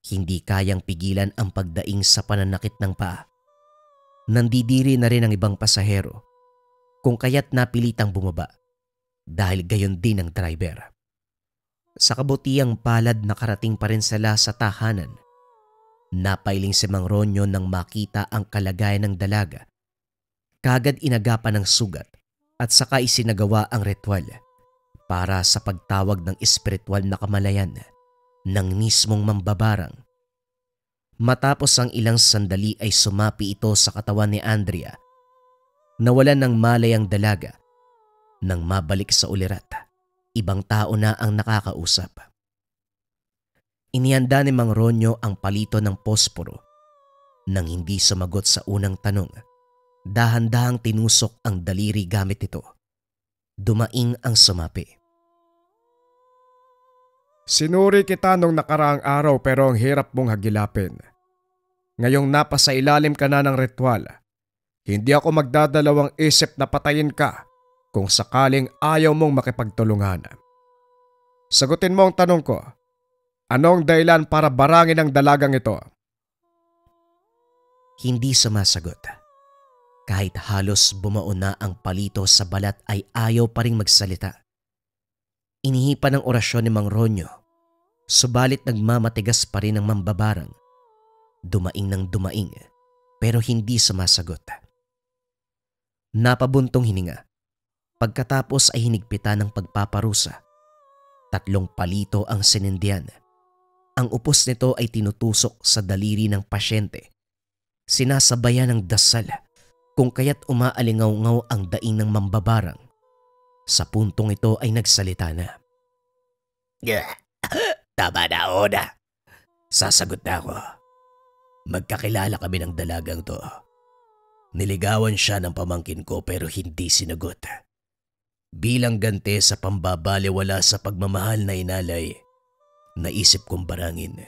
Hindi kayang pigilan ang pagdaing sa pananakit ng paa. Nandidiri na rin ang ibang pasahero, kung kaya't napilitang bumaba dahil gayon din ang driver. Sa kabutiang palad nakarating pa rin sila sa tahanan. Napailing si Mang Ronyo nang makita ang kalagayan ng dalaga. Kagad inagapan ng sugat at saka isinagawa ang ritual para sa pagtawag ng espiritual na kamalayan ng mismong mambabarang. Matapos ang ilang sandali ay sumapi ito sa katawan ni Andrea. Nawalan ng malay ang dalaga. Nang mabalik sa ulirat, ibang tao na ang nakakausap. Inihanda ni Mang Ronyo ang palito ng posporo. Nang hindi sumagot sa unang tanong, dahan-dahang tinusok ang daliri gamit ito. Dumaing ang sumapi. Sinuri kita nung nakaraang araw pero ang hirap mong hagilapin. Ngayong napasa ilalim ka na ng ritual, hindi ako magdadalawang isip na patayin ka kung sakaling ayaw mong makipagtulungan. Sagutin mo ang tanong ko. Anong dahilan para barangin ang dalagang ito? Hindi sumasagot. Kahit halos bumao na ang palito sa balat ay ayaw pa ring magsalita. Inihipan ng orasyon ni Mang Ronyo, subalit nagmamatigas pa rin ang mambabarang. Dumaing ng dumaing pero hindi sumasagot. Napabuntong hininga. Pagkatapos ay hinigpitan ng pagpaparusa. 3 palito ang sinindihan. Ang upos nito ay tinutusok sa daliri ng pasyente. Sinasabayan ng dasal kung kaya't umaalingaw-ngaw ang daing ng mambabarang. Sa puntong ito ay nagsalita na. Tama na, Oda. Sasagot na ako. Magkakilala kami ng dalagang to. Niligawan siya ng pamangkin ko pero hindi sinagot. Bilang ganti sa pambabaliwala sa pagmamahal na inalay, naisip kong barangin.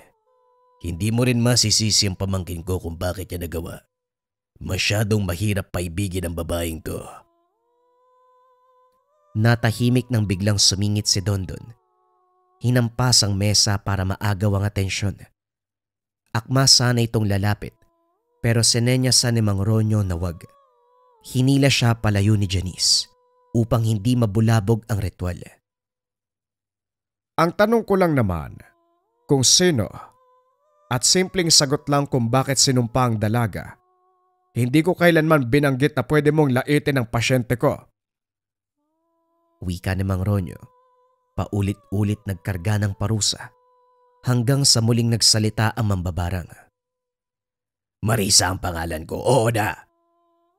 Hindi mo rin masisisi ang pamangkin ko kung bakit niya nagawa. Masyadong mahirap paibigin ang babaeng to. Natahimik nang biglang sumingit si Dondon. Hinampas ang mesa para maagaw ang atensyon. Akma sana itong lalapit pero sinenyasan ni Mang Ronyo na wag. Hinila siya palayo ni Janice upang hindi mabulabog ang ritual. Ang tanong ko lang naman kung sino at simpleng sagot lang kung bakit sinumpa ang dalaga. Hindi ko kailanman binanggit na pwede mong laitin ang pasyente ko. Wika ni Mang Ronyo, paulit-ulit nagkarga ng parusa hanggang sa muling nagsalita ang mambabarang. Marisa ang pangalan ko, Oda.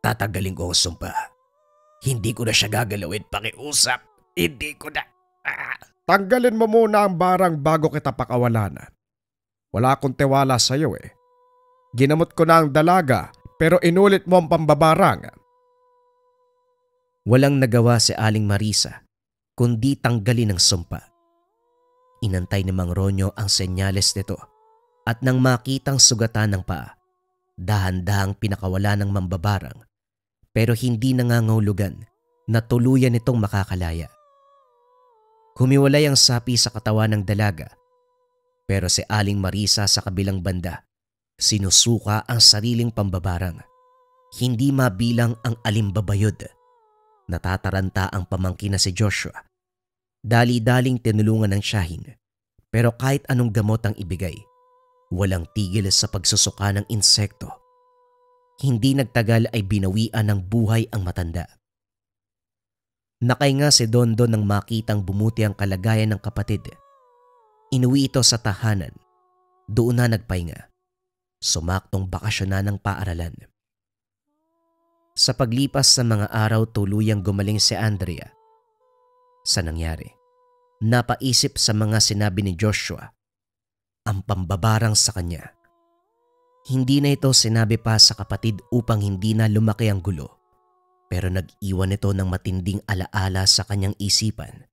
Tatagalin ko ang sumpa. Hindi ko na siya gagalawin pakiusap. Hindi ko na. Tanggalin mo muna ang barang bago kita pakawalan. Wala akong tiwala sa iyo eh. Ginamot ko na ang dalaga pero inulit mo ang pambabarang. Walang nagawa si Aling Marisa kundi tanggalin ang sumpa. Inantay ni Mang Ronyo ang senyales nito at nang makitang sugatan ng paa, dahan-dahang pinakawala ng mambabarang pero hindi nangangahulugan na tuluyan nitong makakalaya. Humiwalay ang sapi sa katawan ng dalaga pero si Aling Marisa sa kabilang banda sinusuka ang sariling pambabarang. Hindi mabilang ang alimbabayod. Natataranta ang pamangkin na si Joshua. Dali-daling tinulungan ng Shahin pero kahit anong gamot ang ibigay, walang tigil sa pagsusuka ng insekto. Hindi nagtagal ay binawian ng buhay ang matanda. Nakahinga si Dondon nang makitang bumuti ang kalagayan ng kapatid. Inuwi ito sa tahanan. Doon na nagpahinga. Sumaktong bakasyon na ng paaralan. Sa paglipas ng mga araw tuluyang gumaling si Andrea. Sa nangyari, napaisip sa mga sinabi ni Joshua ang pambabarang sa kanya. Hindi na ito sinabi pa sa kapatid upang hindi na lumaki ang gulo, pero nag-iwan ito ng matinding alaala sa kanyang isipan,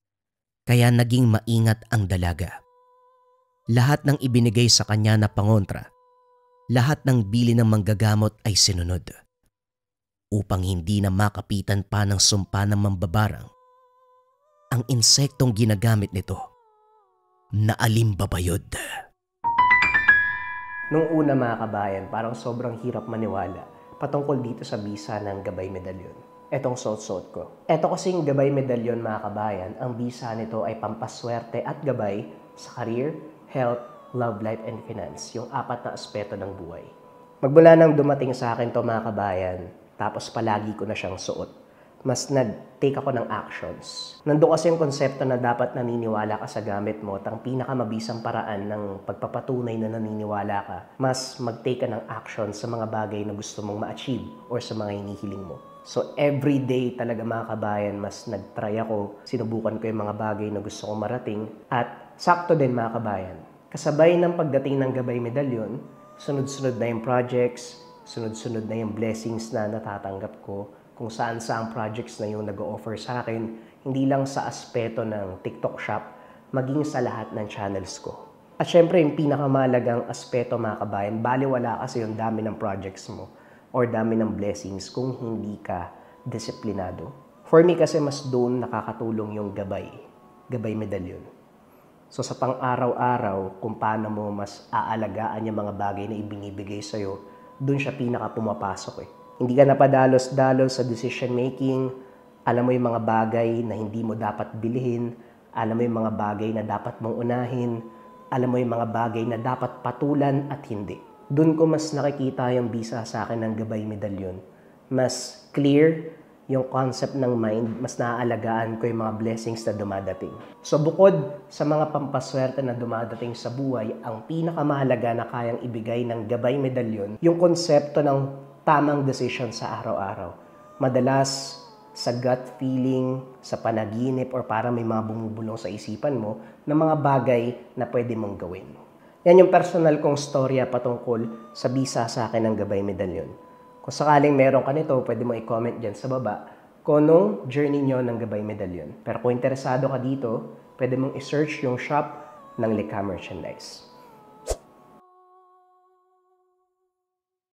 kaya naging maingat ang dalaga. Lahat ng ibinigay sa kanya na pangontra, lahat ng bili ng manggagamot ay sinunod. Upang hindi na makapitan pa ng sumpa ng mambabarang, ang insektong ginagamit nito na alimbabayod. Nung una mga kabayan, parang sobrang hirap maniwala patungkol dito sa bisa ng Gabay Medalyon. Etong suot-suot ko. Eto kasing Gabay Medalyon mga kabayan, ang bisa nito ay pampaswerte at gabay sa career, health, love life, and finance. Yung 4 na aspeto ng buhay. Magmula nang dumating sa akin to mga kabayan, tapos palagi ko na siyang suot, mas nag-take ako ng actions. Nandun kasi yung konsepto na dapat naniniwala ka sa gamit mo at ang pinakamabisang paraan ng pagpapatunay na naniniwala ka, mas mag-take ka ng action sa mga bagay na gusto mong ma-achieve or sa mga hinihiling mo. So everyday talaga mga kabayan, mas nag-try ako, sinubukan ko yung mga bagay na gusto kong marating at sakto din mga kabayan. Kasabay ng pagdating ng Gabay Medalyon, sunod-sunod na yung projects, sunod-sunod na yung blessings na natatanggap ko kung saan-saang projects na yung nag-o-offer sa akin, hindi lang sa aspeto ng TikTok shop, maging sa lahat ng channels ko. At syempre, yung pinakamalagang aspeto mga kabayan, baliwala kasi yung dami ng projects mo or dami ng blessings kung hindi ka disiplinado. For me kasi mas doon nakakatulong yung Gabay Medalyon. So sa pang-araw-araw, kung paano mo mas aalagaan yung mga bagay na ibinibigay sa'yo, dun siya pinaka pumapasok eh. Hindi ka napadalos-dalos sa decision making, alam mo yung mga bagay na hindi mo dapat bilhin, alam mo yung mga bagay na dapat mong unahin, alam mo yung mga bagay na dapat patulan at hindi. Doon ko mas nakikita yung bisa sa akin ng Gabay Medalyon. Mas clear yung concept ng mind, mas naaalagaan ko yung mga blessings na dumadating. So bukod sa mga pampaswerte na dumadating sa buhay, ang pinakamahalaga na kayang ibigay ng Gabay Medalyon, yung konsepto ng tamang decision sa araw-araw. Madalas, sa gut feeling, sa panaginip, or para may mga bumubulong sa isipan mo na mga bagay na pwede mong gawin. Yan yung personal kong storya patungkol sa bisa sa akin ng Gabay Medalyon. Kung sakaling meron ka nito, pwede mo i-comment dyan sa baba kung anong journey nyo ng Gabay Medalyon. Pero kung interesado ka dito, pwede mong i-search yung shop ng Likha Merchandise.